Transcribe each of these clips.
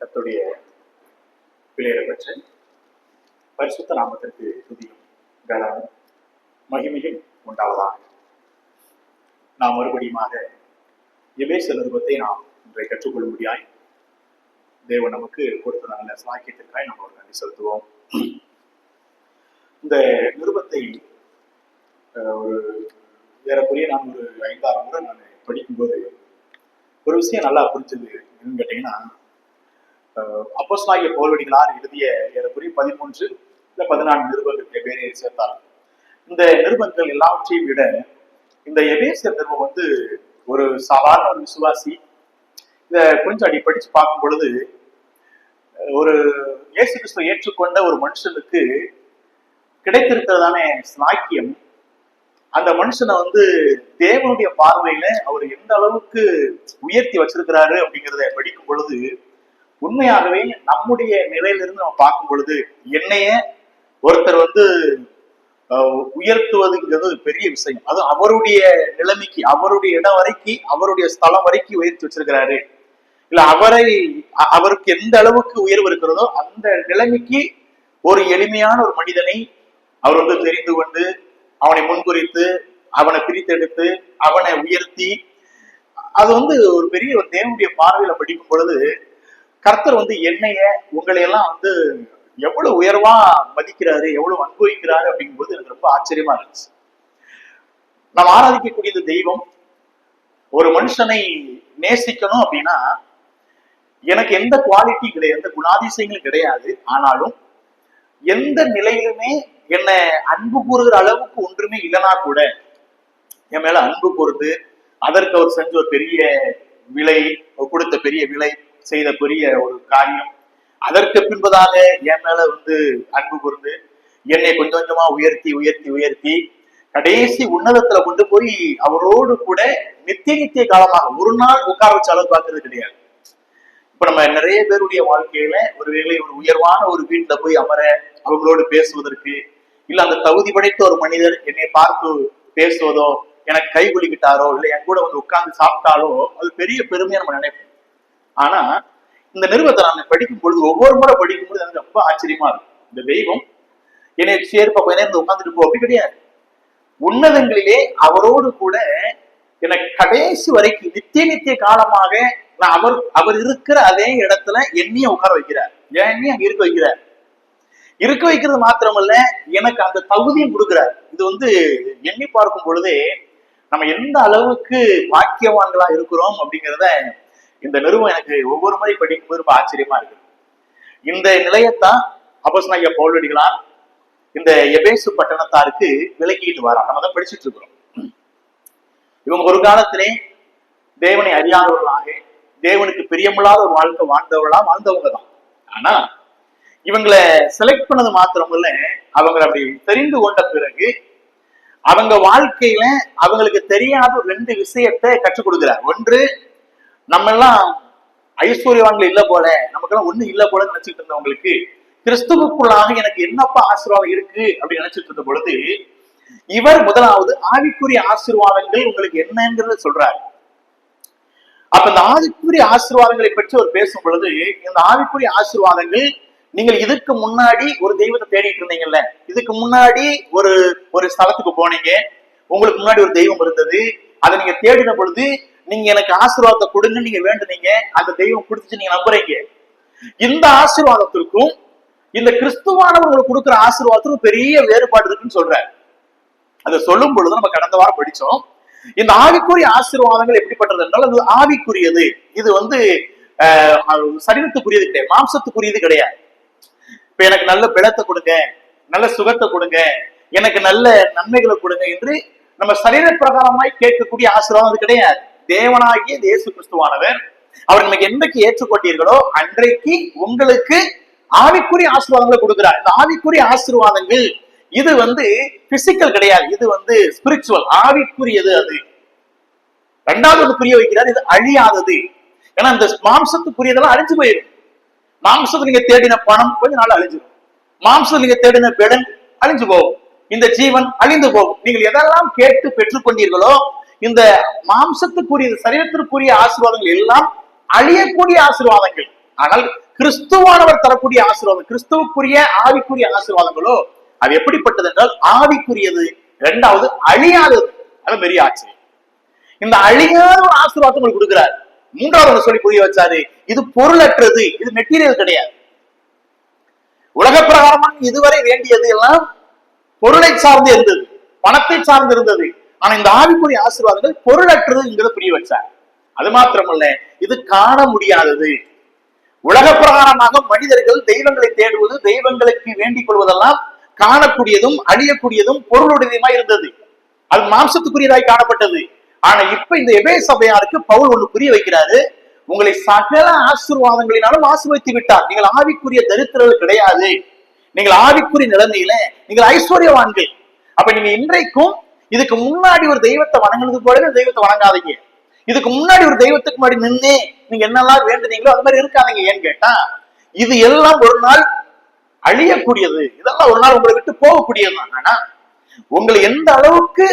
கர்த்தருடைய பிள்ளைகளை பெற்ற பரிசுத்த நாமத்திற்கு துதியும் கனமும் மகிமையும் உண்டாவதாக. நாம் மறுபடியுமாக எபேசியர் நிருபத்தை நாம் இன்றை கற்றுக்கொள்ளும்படியாய் தேவன் நமக்கு கொடுத்த நல்ல சாக்கியத்திற்காய் நம்ம ஒரு நன்றி செலுத்துவோம். இந்த நிருபத்தை ஒரு ஏறக்குறைய நான் ஒரு 5-6 முறை நான் படிக்கும்போது ஒரு விஷயம் நல்லா புரிஞ்சது என்னன்னு கேட்டீங்கன்னா, அப்போஸ்தலனாகிய பவுலடிகளார் எழுதிய ஏறக்குறைய 13 இல்ல 14 நிருபங்கள் பேரை சேர்த்தார். இந்த நிருபங்கள் எல்லாவற்றையும் விட இந்த எபேசியர் நிருபம் ஒரு சாதாரண ஒரு விசுவாசி இத கொஞ்சம் அடி படிச்சு பார்க்கும் பொழுது, ஒரு இயேசு கிறிஸ்துவை ஏற்றுக்கொண்ட ஒரு மனுஷனுக்கு கிடைத்திருக்கிறதான சாக்கியம், அந்த மனுஷனை தேவனுடைய பார்வையில அவர் எந்த அளவுக்கு உயர்த்தி வச்சிருக்கிறாரு அப்படிங்கிறத படிக்கும் பொழுது, உண்மையாகவே நம்முடைய நிலையிலிருந்து நம்ம பார்க்கும் பொழுது என்னைய ஒருத்தர் உயர்த்துவதுங்கிறது ஒரு பெரிய விஷயம். அது அவருடைய நிலைமைக்கு, அவருடைய இடம் வரைக்கும், அவருடைய ஸ்தலம் வரைக்கும் உயர்த்தி வச்சிருக்கிறாரு. இல்ல அவருக்கு எந்த அளவுக்கு உயர்வு இருக்கிறதோ அந்த நிலைமைக்கு ஒரு எளிமையான ஒரு மனிதனை அவர் தெரிந்து கொண்டு அவனை முன்குறித்து அவனை பிரித்தெடுத்து அவனை உயர்த்தி, அது ஒரு பெரிய ஒரு தேவனுடைய பார்வையில படிக்கும் பொழுது, கர்த்தர் என்னைய உங்களை எல்லாம் எவ்வளவு உயர்வா மதிக்கிறாரு, எவ்வளவு அனுபவிக்கிறாரு அப்படிங்கும்போது எனக்கு ரொம்ப ஆச்சரியமா இருந்துச்சு. நாம் ஆராதிக்கக்கூடிய இந்த தெய்வம் ஒரு மனுஷனை நேசிக்கணும் அப்படின்னா எனக்கு எந்த குவாலிட்டி கிடையாது, எந்த குணாதிசயங்களும் கிடையாது. ஆனாலும் எந்த நிலையிலுமே என்ன அன்பு கூறுகிற அளவுக்கு ஒன்றுமே இல்லைனா கூட என் மேல அன்பு கூறுது, அதற்கு அவர் செஞ்ச ஒரு பெரிய விலை, கொடுத்த பெரிய விலை, செய்த பெரிய ஒரு காரியம், அதற்கு பின்பதாக என் மேல அன்பு கூர்ந்து என்னை கொஞ்சம் கொஞ்சமா உயர்த்தி உயர்த்தி உயர்த்தி கடைசி உன்னதத்துல கொண்டு போய் அவரோடு கூட நித்திய காலமாக ஒரு நாள் உட்கார வச்ச அளவு பார்க்கறது கிடையாது. இப்ப நம்ம நிறைய பேருடைய வாழ்க்கையில ஒருவேளை ஒரு உயர்வான ஒரு வீட்டுல போய் அமர, அவங்களோடு பேசுவதற்கு, இல்ல அந்த தகுதி படைத்த ஒரு மனிதர் என்னை பார்த்து பேசுவதோ, எனக்கு கை குலுக்கிட்டாரோ, இல்ல என் கூட உட்கார்ந்து சாப்பிட்டாலோ அது பெரிய பெருமையா நம்ம நினைப்போம். ஆனா இந்த நிருபத்தை நான் படிக்கும் பொழுது, ஒவ்வொரு முறை படிக்கும் பொழுது எனக்கு ரொம்ப ஆச்சரியமா இருக்கும். இந்த தெய்வம் என்னை சேர்ப்ப கொஞ்ச நேரம் உட்காந்துட்டு போ அப்படி கிடையாது. உன்னதங்களிலே அவரோடு கூட எனக்கு கடைசி வரைக்கும் நித்திய காலமாக நான் அவர் இருக்கிற அதே இடத்துல என்னையும் உட்கார வைக்கிறார், என்னையும் அங்க இருக்க வைக்கிறது மாத்திரமல்ல, எனக்கு அந்த தகுதியும் கொடுக்கிறார். இது எண்ணி பார்க்கும் பொழுதே நம்ம எந்த அளவுக்கு பாக்கியவான்களா இருக்கிறோம் அப்படிங்கிறத இந்த நிருபம் எனக்கு ஒவ்வொரு முறை படிக்கும்போது ரொம்ப ஆச்சரியமா இருக்கு. இந்த நிலையத்தான் அப்போஸ்தலனாகிய பவுலடிகளார் இந்த எபேசு பட்டணத்தாருக்கு விளக்கிட்டு வராங்க. நம்ம தான் படிச்சுட்டு இருக்கிறோம். இவங்க ஒரு காலத்திலே தேவனை அறியாதவர்களாக, தேவனுக்கு பிரியமில்லாத ஒரு வாழ்க்கை வாழ்ந்தவங்க தான். ஆனா இவங்களை செலக்ட் பண்ணது மாத்திரமில்ல, அவங்களை அப்படி தெரிந்து கொண்ட பிறகு அவங்க வாழ்க்கையில அவங்களுக்கு தெரியாத 2 விஷயத்தை கற்றுக் கொடுக்கிறார். ஒன்று, நம்ம எல்லாம் ஐஸ்வர்யவான்கள் இல்ல போல, நமக்கெல்லாம் ஒண்ணு இல்ல போல நினைச்சிட்டு இருந்தவங்களுக்கு கிறிஸ்துவுக்குள்ளாக எனக்கு என்னப்பா ஆசீர்வாதம் இருக்கு அப்படின்னு நினைச்சிட்டு இருந்த பொழுது, இவர் முதலாவது ஆவிக்குரிய ஆசீர்வாதங்கள் உங்களுக்கு என்னங்கிறத சொல்றாரு. அப்ப இந்த ஆவிக்குரிய ஆசீர்வாதங்களை பற்றி அவர் பேசும் பொழுது, இந்த ஆவிக்குரிய ஆசீர்வாதங்கள், நீங்கள் இதுக்கு முன்னாடி ஒரு தெய்வத்தை தேடிட்டு இருந்தீங்கல்ல, இதுக்கு முன்னாடி ஒரு ஸ்தலத்துக்கு போனீங்க, உங்களுக்கு முன்னாடி ஒரு தெய்வம் இருந்தது, அதை நீங்க தேடின பொழுது நீங்க எனக்கு ஆசீர்வாதத்தை கொடுங்க நீங்க வேண்டுனீங்க, அந்த தெய்வம் கொடுத்துச்சு நீங்க நம்புறீங்க. இந்த ஆசீர்வாதத்திற்கும் இந்த கிறிஸ்துவானவர்களுக்கு கொடுக்குற ஆசீர்வாதத்திற்கும் பெரிய வேறுபாடு இருக்குன்னு சொல்றாரு. அதை சொல்லும் பொழுது நம்ம கடந்த வாரம் படிச்சோம். இந்த ஆவிக்குரிய ஆசீர்வாதங்கள் எப்படிப்பட்டது என்றால், அது ஆவிக்குரியது. இது சரீரத்துக்குரியது கிடையாது, மாம்சத்துக்குரியது கிடையாது. இப்ப எனக்கு நல்ல பலத்தை கொடுங்க, நல்ல சுகத்தை கொடுங்க, எனக்கு நல்ல நன்மைகளை கொடுங்க என்று நம்ம சரீர பிரகாரமாய் கேட்கக்கூடிய ஆசீர்வாதம் அது கிடையாது. தேவனாகிய இயேசு கிறிஸ்துவானவர் அவர் நமக்கு என்றைக்கு ஏற்றுக்கொண்டீர்களோ அன்றைக்கு உங்களுக்கு ஆவிக்குரிய ஆசீர்வாதங்களை கொடுக்கிறார். இந்த ஆவிக்குரிய ஆசீர்வாதங்கள் இது பிசிக்கல் கிடையாது, இது ஸ்பிரிச்சுவல், ஆவிக்குரியது. அது ரெண்டாவது புரிய வைக்கிறார், இது அழியாதது. ஏன்னா இந்த மாம்சத்துக்குரியதெல்லாம் அழிஞ்சு போயிடும். மாம்சத்துல நீங்க தேடின பணம் கொஞ்ச நாள் அழிஞ்சிடும், மாம்சத்துல நீங்க தேடின பெடன் அழிஞ்சு போகும், இந்த ஜீவன் அழிந்து போகும். நீங்கள் எதெல்லாம் கேட்டு பெற்றுக்கொண்டீர்களோ இந்த மாம்சத்துக்குரிய சரீரத்திற்குரிய ஆசீர்வாதங்கள் எல்லாம் அழியக்கூடிய ஆசீர்வாதங்கள். ஆனால் கிறிஸ்துவானவர் தரக்கூடிய ஆசீர்வாதம், கிறிஸ்துவுக்குரிய ஆவிக்குரிய ஆசீர்வாதங்களோ அது எப்படிப்பட்டது என்றால் ஆவிக்குரியது, இரண்டாவது அழியாதது. அது பெரிய ஆச்சரியம். இந்த அழியாத ஒரு ஆசீர்வாதத்தை உங்களுக்கு கொடுக்கிறார். மூன்றாவது சொல்லி புரிய வச்சாரு, இது பொருளற்றது, இது மெட்டீரியல் கிடையாது. உலக பிரகாரமாக இதுவரை வேண்டியது எல்லாம் பொருளை சார்ந்து இருந்தது, பணத்தை சார்ந்து இருந்தது. ஆனா இந்த ஆவிக்குரிய ஆசீர்வாதங்கள் பொருளற்றதுங்கிறத புரிய வச்சார். அது மாத்திரமல்ல, இது காண முடியாதது. உலக பிரகாரமாக மனிதர்கள் தெய்வங்களை தேடுவது, தெய்வங்களுக்கு வேண்டிக் கொள்வதெல்லாம் காணக்கூடியதும் அழியக்கூடியதும் பொருளுடையதுமாய் இருந்தது. அது மாம்சத்துக்குரியதாய் காணப்பட்டது. ஆனா இப்ப இந்த எபேசு சபையாருக்கு பவுல் ஒண்ணு புரிய வைக்கிறாரு, உங்களை சகல ஆசீர்வாதங்களினாலும் ஆசீர்வதித்து விட்டார். நீங்கள் ஆவிக்குரிய தரித்திரர்கள் கிடையாது, நீங்கள் ஆவிக்குரிய நிலைமையில நீங்கள் ஐஸ்வர்யவான்கள். அப்ப நீங்க இன்றைக்கும் இதுக்கு முன்னாடி ஒரு தெய்வத்தை வணங்குனது போல தெய்வத்தை வணங்காதீங்க. இதுக்கு முன்னாடி ஒரு தெய்வத்துக்கு முன்னாடி நின்று நீங்க என்னெல்லாம் வேண்டுனீங்களோ அது மாதிரி இருக்காதீங்க. ஏன்னு கேட்டா இது எல்லாம் ஒரு நாள் அழியக்கூடியது, இதெல்லாம் ஒரு நாள் உங்களை விட்டு போகக்கூடியதுதான். ஆனா உங்களை எந்த அளவுக்கு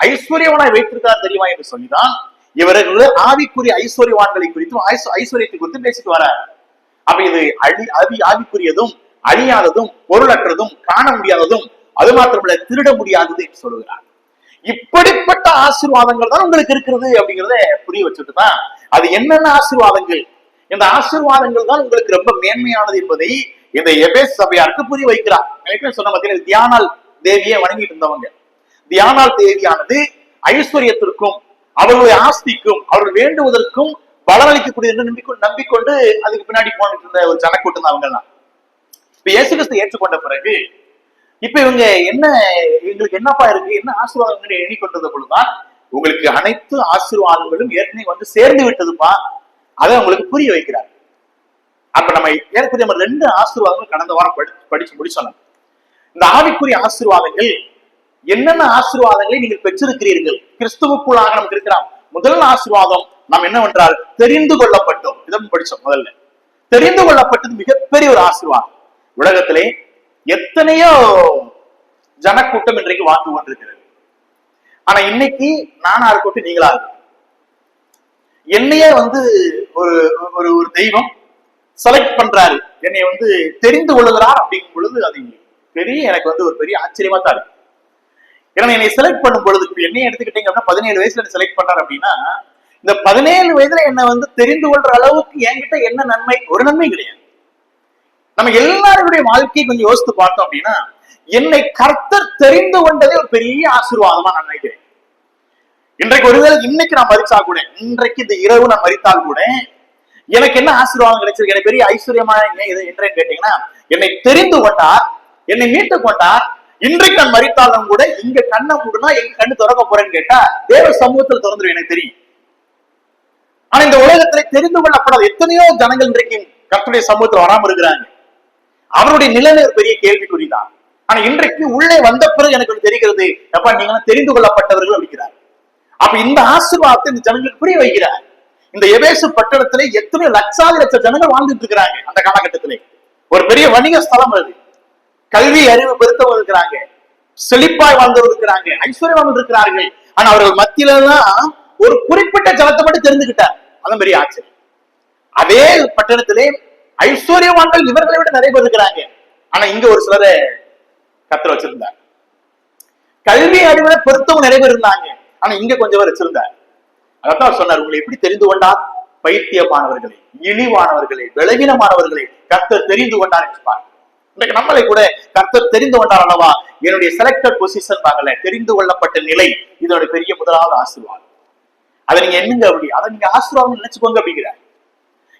ஐஸ்வர்யவனாய் வைத்திருக்கார் தெரியுமா என்று சொல்லிதான் இவர்கள் ஆவிக்குரிய ஐஸ்வர்யவான்களை குறித்தும் ஐஸ்வர்யத்தை குறித்தும் பேசிட்டு வரார். அப்ப இது ஆவிக்குரியதும் அழியாததும் பொருளற்றதும் காண முடியாததும் அது மாத்திரமல்ல திருட முடியாதது என்று சொல்லுகிறார். இப்படிப்பட்ட ஆசீர்வாதங்கள் தான் உங்களுக்கு இருக்கிறது அப்படிங்கிறத புரிய வச்சுட்டு தான் அது என்னென்ன ஆசீர்வாதங்கள், இந்த ஆசீர்வாதங்கள் தான் உங்களுக்கு ரொம்ப மேன்மையானது என்பதை இந்த எபேசு சபையாருக்கு புரிய வைக்கிறார். சொன்ன பார்த்தீங்கன்னா தியானால் தேவியை வணங்கிட்டு இருந்தவங்க, தியானால் தேவியானது ஐஸ்வர்யத்திற்கும் அவர்களுடைய ஆஸ்திக்கும் அவர்கள் வேண்டுவதற்கும் பலனளிக்கக்கூடிய நம்பிக்கொண்டு அதுக்கு பின்னாடி போனிட்டு இருந்த ஒரு ஜனக்கூட்டம் தான் அவங்க எல்லாம். இப்ப இயேசு கிறிஸ்து ஏற்றுக்கொண்ட பிறகு இப்ப இவங்க என்ன, எங்களுக்கு என்னப்பா இருக்கு, என்ன ஆசீர்வாதங்கள் எண்ணிக்கொண்டது பொழுதுதான் உங்களுக்கு அனைத்து ஆசீர்வாதங்களும் ஏற்கனவே வந்து சேர்ந்து விட்டதுப்பா, அதை உங்களுக்கு புரிய வைக்கிறார். அப்ப நம்ம ஏற்கனவே நம்ம 2 ஆசீர்வாதங்கள் கடந்த வாரம் படிச்சு முடிச்சோம். இந்த ஆவிக்குரிய ஆசீர்வாதங்கள் என்னென்ன ஆசீர்வாதங்களை நீங்கள் பெற்றிருக்கிறீர்கள் கிறிஸ்துவுக்குள்ளாக நமக்கு இருக்கிறார். முதல் ஆசீர்வாதம் நாம் என்னவென்றால் தெரிந்து கொள்ளப்பட்டோம். இதை படிச்சோம். முதல்ல தெரிந்து கொள்ளப்பட்டது மிகப்பெரிய ஒரு ஆசீர்வாதம். உலகத்திலே எத்தனையோ ஜனக்கூட்டம் இன்றைக்கு வாழ்ந்து கொண்டிருக்கிறது. ஆனா இன்னைக்கு நானா இருக்கட்டும் நீங்களா இருக்கும், என்னையே வந்து ஒரு ஒரு ஒரு தெய்வம் செலக்ட் பண்றாரு, என்னை வந்து தெரிந்து கொள்ளுகிறார் அப்படிங்கும் பொழுது அது பெரிய எனக்கு வந்து ஒரு பெரிய ஆச்சரியமா தான் இருக்கு. ஏன்னா என்னை செலக்ட் பண்ணும் பொழுது என்னைய எடுத்துக்கிட்டீங்க அப்படின்னா 17 வயசுல செலக்ட் பண்றாரு அப்படின்னா இந்த 17 வயதுல என்ன வந்து தெரிந்து கொள்ற அளவுக்கு என்கிட்ட என்ன நன்மை, ஒரு நன்மை கிடையாது. நம்ம எல்லாருடைய வாழ்க்கையை கொஞ்சம் யோசித்து பார்த்தோம் அப்படின்னா என்னை கர்த்தர் தெரிந்து கொண்டதே ஒரு பெரிய ஆசீர்வாதமா நான் நினைக்கிறேன். இன்றைக்கு ஒருவேளை இன்னைக்கு நான் மரிச்சா கூட, இன்றைக்கு இந்த இரவு நான் மரித்தால் கூட எனக்கு என்ன ஆசீர்வாதம் கிடைச்சிருக்கு, எனக்கு பெரிய ஐஸ்வர்யமா என்றேன்னு கேட்டீங்கன்னா என்னை தெரிந்து கொண்டார், என்னை மீட்டு கொண்டார். இன்றைக்கு நான் மரித்தாலும் கூட இங்க கண்ணை மூடுனா எங்க கண்ணு திறக்க போறேன்னு கேட்டா தேவ சமூகத்தில் திறந்துடும் எனக்கு தெரியும். ஆனா இந்த உலகத்திலே தெரிந்து கொள்ளப்படாத எத்தனையோ ஜனங்கள் இன்றைக்கு கர்த்தருடைய சமூகத்தில் வராம இருக்கிறாங்க. அவருடைய நிலைமை ஒரு பெரிய கேள்விக்குறிதான். ஆனா இன்றைக்கு உள்ளே வந்த பிறகு எனக்கு தெரிகிறது, அப்பா நீங்க தெரிந்து கொள்ளப்பட்டவர்கள் அப்படிங்கிறார். அப்ப இந்த ஆசீர்வாதத்தை இந்த ஜனங்களுக்கு புரிய வைக்கிறார். இந்த எபேசு பட்டணத்திலே எத்தனை லட்ச ஜனங்கள் வாழ்ந்துட்டு இருக்கிறாங்க. அந்த காலகட்டத்திலே ஒரு பெரிய வணிக ஸ்தலம் அது, கல்வி அறிவு பெருத்தவங்க இருக்கிறாங்க, செழிப்பாய் வாழ்ந்தவர் இருக்கிறாங்க, ஐஸ்வர்யவான்கள் இருக்கிறார்கள். ஆனா அவர்கள் மத்தியில எல்லாம் ஒரு குறிப்பிட்ட ஜனத்தை மட்டும் தெரிந்துகிட்டார். அதான் பெரிய ஆச்சரியம். அதே பட்டணத்திலே ஐஸ்வர்யவான்கள் இவர்களை விட நிறைய பேர் இருக்கிறாங்க. ஆனா இங்க ஒரு சிலரை கர்த்தர் வச்சிருந்தார். கல்வி அறிவுல பெருத்தவங்க நிறைய பேர் இருந்தாங்க. ஆனா இங்க கொஞ்சம் பேர் வச்சிருந்தார். அதான் சொன்னார், உங்களை எப்படி தெரிந்து கொண்டார்? பைத்தியமானவர்களை, இழிவானவர்களை, பலவீனமானவர்களை கர்த்தர் தெரிந்து கொண்டார் என்பார். இன்றைக்கு நம்மளை கூட கர்த்தர் தெரிந்து கொண்டார் அல்லவா? என்னுடைய செலக்டட் பொசிஷன் பாங்கல, தெரிந்து கொள்ளப்பட்ட நிலை, இதோட பெரிய முதலாவது ஆசீர்வாதம். அதை நீங்க என்னங்க அப்படி, அதை நீங்க ஆசீர்வாதம் நினைச்சுக்கோங்க அப்படிங்கிறார்.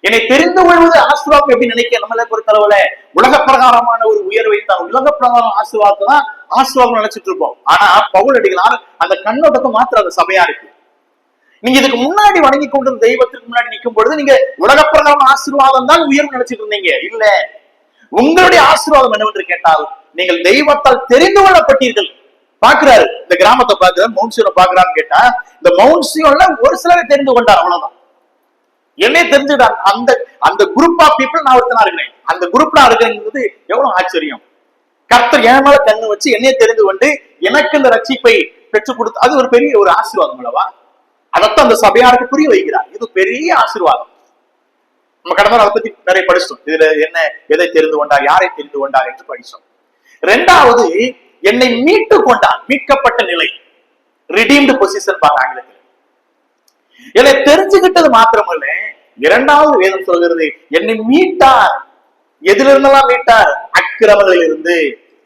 என்னை தெரிந்து கொள்வது ஆசீர்வாதம் எப்படி நினைக்க நம்மளை பொறுத்தளவுல உலக பிரகாரமான ஒரு உயர்வை தான், உலக பிரகாரம் ஆசீர்வாதத்தை தான் ஆசீர்வாதம் நினைச்சிட்டு இருப்போம். ஆனா பவுல் அடிகளார் அந்த கண்ணோட்டத்தை மாத்திர அந்த சபையா இருக்கு. நீங்க இதுக்கு முன்னாடி வணங்கி கொண்டு தெய்வத்துக்கு முன்னாடி நிற்கும் பொழுது நீங்க உலக பிரகாரம் ஆசீர்வாதம் தான் உயர்வு நினைச்சிட்டு இருந்தீங்க. இல்ல, உங்களுடைய ஆசீர்வாதம் என்னவென்று கேட்டால் நீங்கள் தெய்வத்தால் தெரிந்து கொள்ளப்பட்டீர்கள். பாக்குறாரு, இந்த கிராமத்தை பாக்குறாரு, மவுண்ட் சியோனை பாக்குறான்னு கேட்டா இந்த மவுண்ட் சியோன்ல ஒரு சிலரை தெரிந்து கொண்டார், அவ்வளவுதான். என்னையே தெரிஞ்சுட்டாங்க. அந்த அந்த குரூப் ஆஃப் பீப்புள் நான் ஒருத்தனா இருக்கிறேன், அந்த குரூப்ல இருக்கிறது எவ்வளவு ஆச்சரியம். கர்த்தர் என் மேல கண்ணு வச்சு என்னையே தெரிந்து கொண்டு எனக்கு இந்த ரட்சிப்பை பெற்றுக் கொடுத்து, அது ஒரு பெரிய ஒரு ஆசீர்வாதம் அல்லவா? அதைத்தான் அந்த சபையாருக்கு புரிய வைக்கிறார். இது பெரிய ஆசீர்வாதம். நம்ம கடந்த அதை பத்தி நிறைய படிச்சோம். இதுல என்ன, எதை தெரிந்து கொண்டார், யாரை தெரிந்து கொண்டார் என்று படிச்சோம். இரண்டாவது, என்னை மீட்டு கொண்டார், மீட்கப்பட்ட நிலை, ரிடீம்டு பொசிஷன் ஆங்கிலத்தில். என்னை தெரிஞ்சுக்கிட்டது மாத்திரமல்ல, இரண்டாவது வேதம் சொல்கிறது என்னை மீட்டார். எதிலிருந்தெல்லாம் மீட்டார்? அக்கிரமங்களில் இருந்து,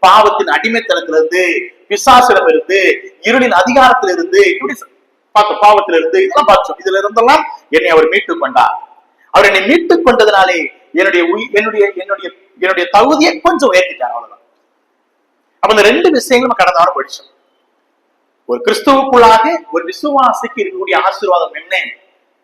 பாவத்தின் அடிமைத்தனத்திலிருந்து, பிசாசிடம் இருந்து, இருளின் அதிகாரத்திலிருந்து, இப்படி பார்த்தோம், பாவத்திலிருந்து இதெல்லாம் பார்த்தோம். இதுல இருந்தெல்லாம் என்னை அவர் மீட்டுக் கொண்டார். அவர் என்னை மீட்டுக் கொண்டதுனாலே என்னுடைய என்னுடைய என்னுடைய என்னுடைய தகுதியை கொஞ்சம் உயர்த்திட்டார், அவ்வளவுதான். அப்ப இந்த ரெண்டு விஷயங்களும் கடந்த வாரம் படிச்சோம். ஒரு கிறிஸ்துவுக்குள்ளாக ஒரு விசுவாசிக்கு இருக்கக்கூடிய ஆசீர்வாதம் என்ன?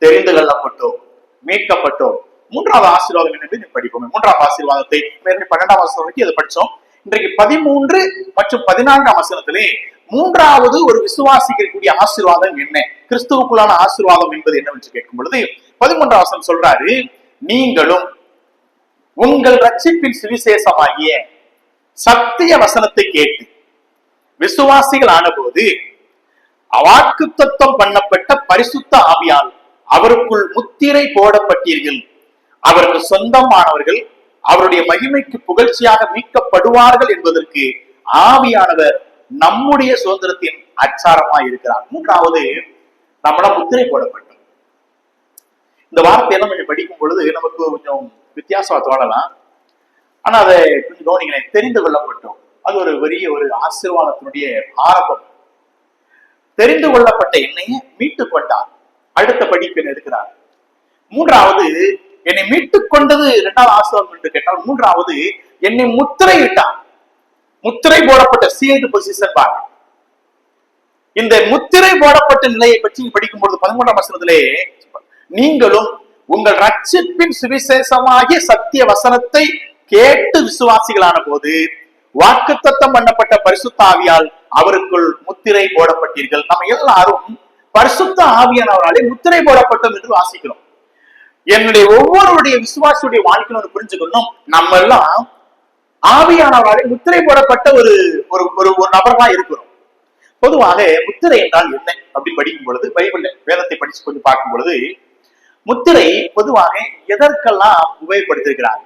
தெரிந்து கொள்ளப்பட்டோம், மீட்கப்பட்டோம். மூன்றாவது ஆசீர்வாதம் என்ன படிப்போம். மூன்றாவது ஆசீர்வாதத்தை 12ஆம் வசனம் வரைக்கும் இதை படிச்சோம். இன்றைக்கு 13 மற்றும் 14ஆம் வசனத்திலே மூன்றாவது ஒரு விசுவாசிக்கு இருக்கக்கூடிய ஆசீர்வாதம் என்ன, கிறிஸ்துவுக்குள்ளான ஆசீர்வாதம் என்பது என்னவென்று கேட்கும் பொழுது 13ஆம் வசனம் சொல்றாரு, நீங்களும் உங்கள் ரட்சிப்பின் சுவிசேஷமாகிய சத்திய வசனத்தை கேட்டு விசுவாசிகள் ஆன போது வாக்குத்தத்தம் பண்ணப்பட்ட பரிசுத்த ஆவியால் அவருக்குள் முத்திரை போடப்பட்டீர்கள். அவருக்கு சொந்தமானவர்கள் அவருடைய மகிமைக்கு புகழ்ச்சியாக மீட்கப்படுவார்கள் என்பதற்கு ஆவியானவர் நம்முடைய சுதந்திரத்தின் அச்சாரமாய் இருக்கிறார். மூன்றாவது, நம்மள முத்திரை போடப்பட்டோம். இந்த வார்த்தை எல்லாம் கொஞ்சம் படிக்கும் பொழுது நமக்கு கொஞ்சம் வித்தியாசமா தோணலாம். ஆனா அதை கொஞ்சம் கவனிங்களேன். தெரிந்து கொள்ளப்பட்டோம், அது ஒரு பெரிய ஒரு ஆசீர்வாதத்தினுடைய ஆரம்பம். தெரிந்து கொள்ளப்பட்ட என்னையே மீட்டுக் கொண்டார். அடுத்த படிப்பின் எடுக்கிறார். மூன்றாவது, என்னை மீட்டுக் கொண்டது இரண்டாவது ஆசீர்வாதம் என்று கேட்டால், மூன்றாவது என்னை முத்திரையிட்டார். முத்திரை போடப்பட்ட சீல்டு பொசிஷன் பாருங்க. இந்த முத்திரை போடப்பட்ட நிலையை பற்றி படிக்கும்போது 13ஆம் வசனத்திலே, நீங்களும் உங்கள் ரட்சிப்பின் சுவிசேஷமாகிய சத்திய வசனத்தை கேட்டு விசுவாசிகளான போது வாக்குத்தத்தம் பண்ணப்பட்ட பரிசுத்த ஆவியால் அவருக்குள் முத்திரை போடப்பட்டீர்கள். நம்ம எல்லாரும் பரிசுத்த ஆவியானவராலே முத்திரை போடப்பட்டோம் என்று வாசிக்கிறோம். என்னுடைய ஒவ்வொருடைய விசுவாசியுடைய வாழ்க்கையை புரிஞ்சுக்கணும். நம்ம எல்லாம் ஆவியானவராலே முத்திரை போடப்பட்ட ஒரு ஒரு நபர்களா இருக்கிறோம். பொதுவாக முத்திரை என்றால் என்ன அப்படி படிக்கும் பொழுது, பைபிள் வேதத்தை படிச்சு கொஞ்சம் பார்க்கும் பொழுது, முத்திரை பொதுவாக எதற்கெல்லாம் உபயோகப்படுத்திருக்கிறாங்க,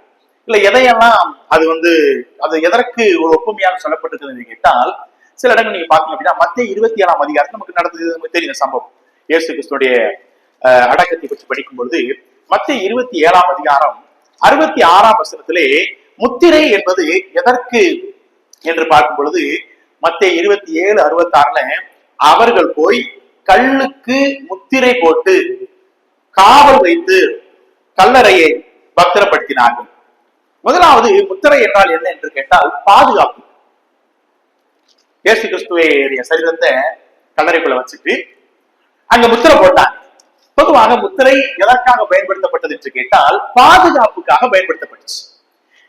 இல்ல எதையெல்லாம் அது எதற்கு ஒரு ஒப்புமையாக சொல்லப்பட்டிருக்கிறது கேட்டால், சில இடங்கள் நீங்க பாத்தீங்க அப்படின்னா மத்தேயு 27ஆம் அதிகாரத்தில் நமக்கு நடந்தது, நமக்கு தெரியும் சம்பவம். இயேசு கிறிஸ்துடைய அடக்கத்தை பற்றி படிக்கும் பொழுது மத்தேயு 27ஆம் அதிகாரம் 66ஆம் வசனத்திலே முத்திரை என்பது எதற்கு என்று பார்க்கும் பொழுது, மத்தேயு 27:66ல அவர்கள் போய் கல்லுக்கு முத்திரை போட்டு காவல் வைத்து கல்லறையை பத்திரப்படுத்தினார்கள். முதலாவது முத்திரை என்றால் என்ன என்று கேட்டால் பாதுகாப்பு. இயேசு கிறிஸ்துவைய சரீரத்தை கல்லறைக்குள்ள வச்சுட்டு அங்க முத்திரை போட்டாங்க. பொதுவாக முத்திரை எதற்காக பயன்படுத்தப்பட்டது என்று கேட்டால் பாதுகாப்புக்காக பயன்படுத்தப்பட்டுச்சு.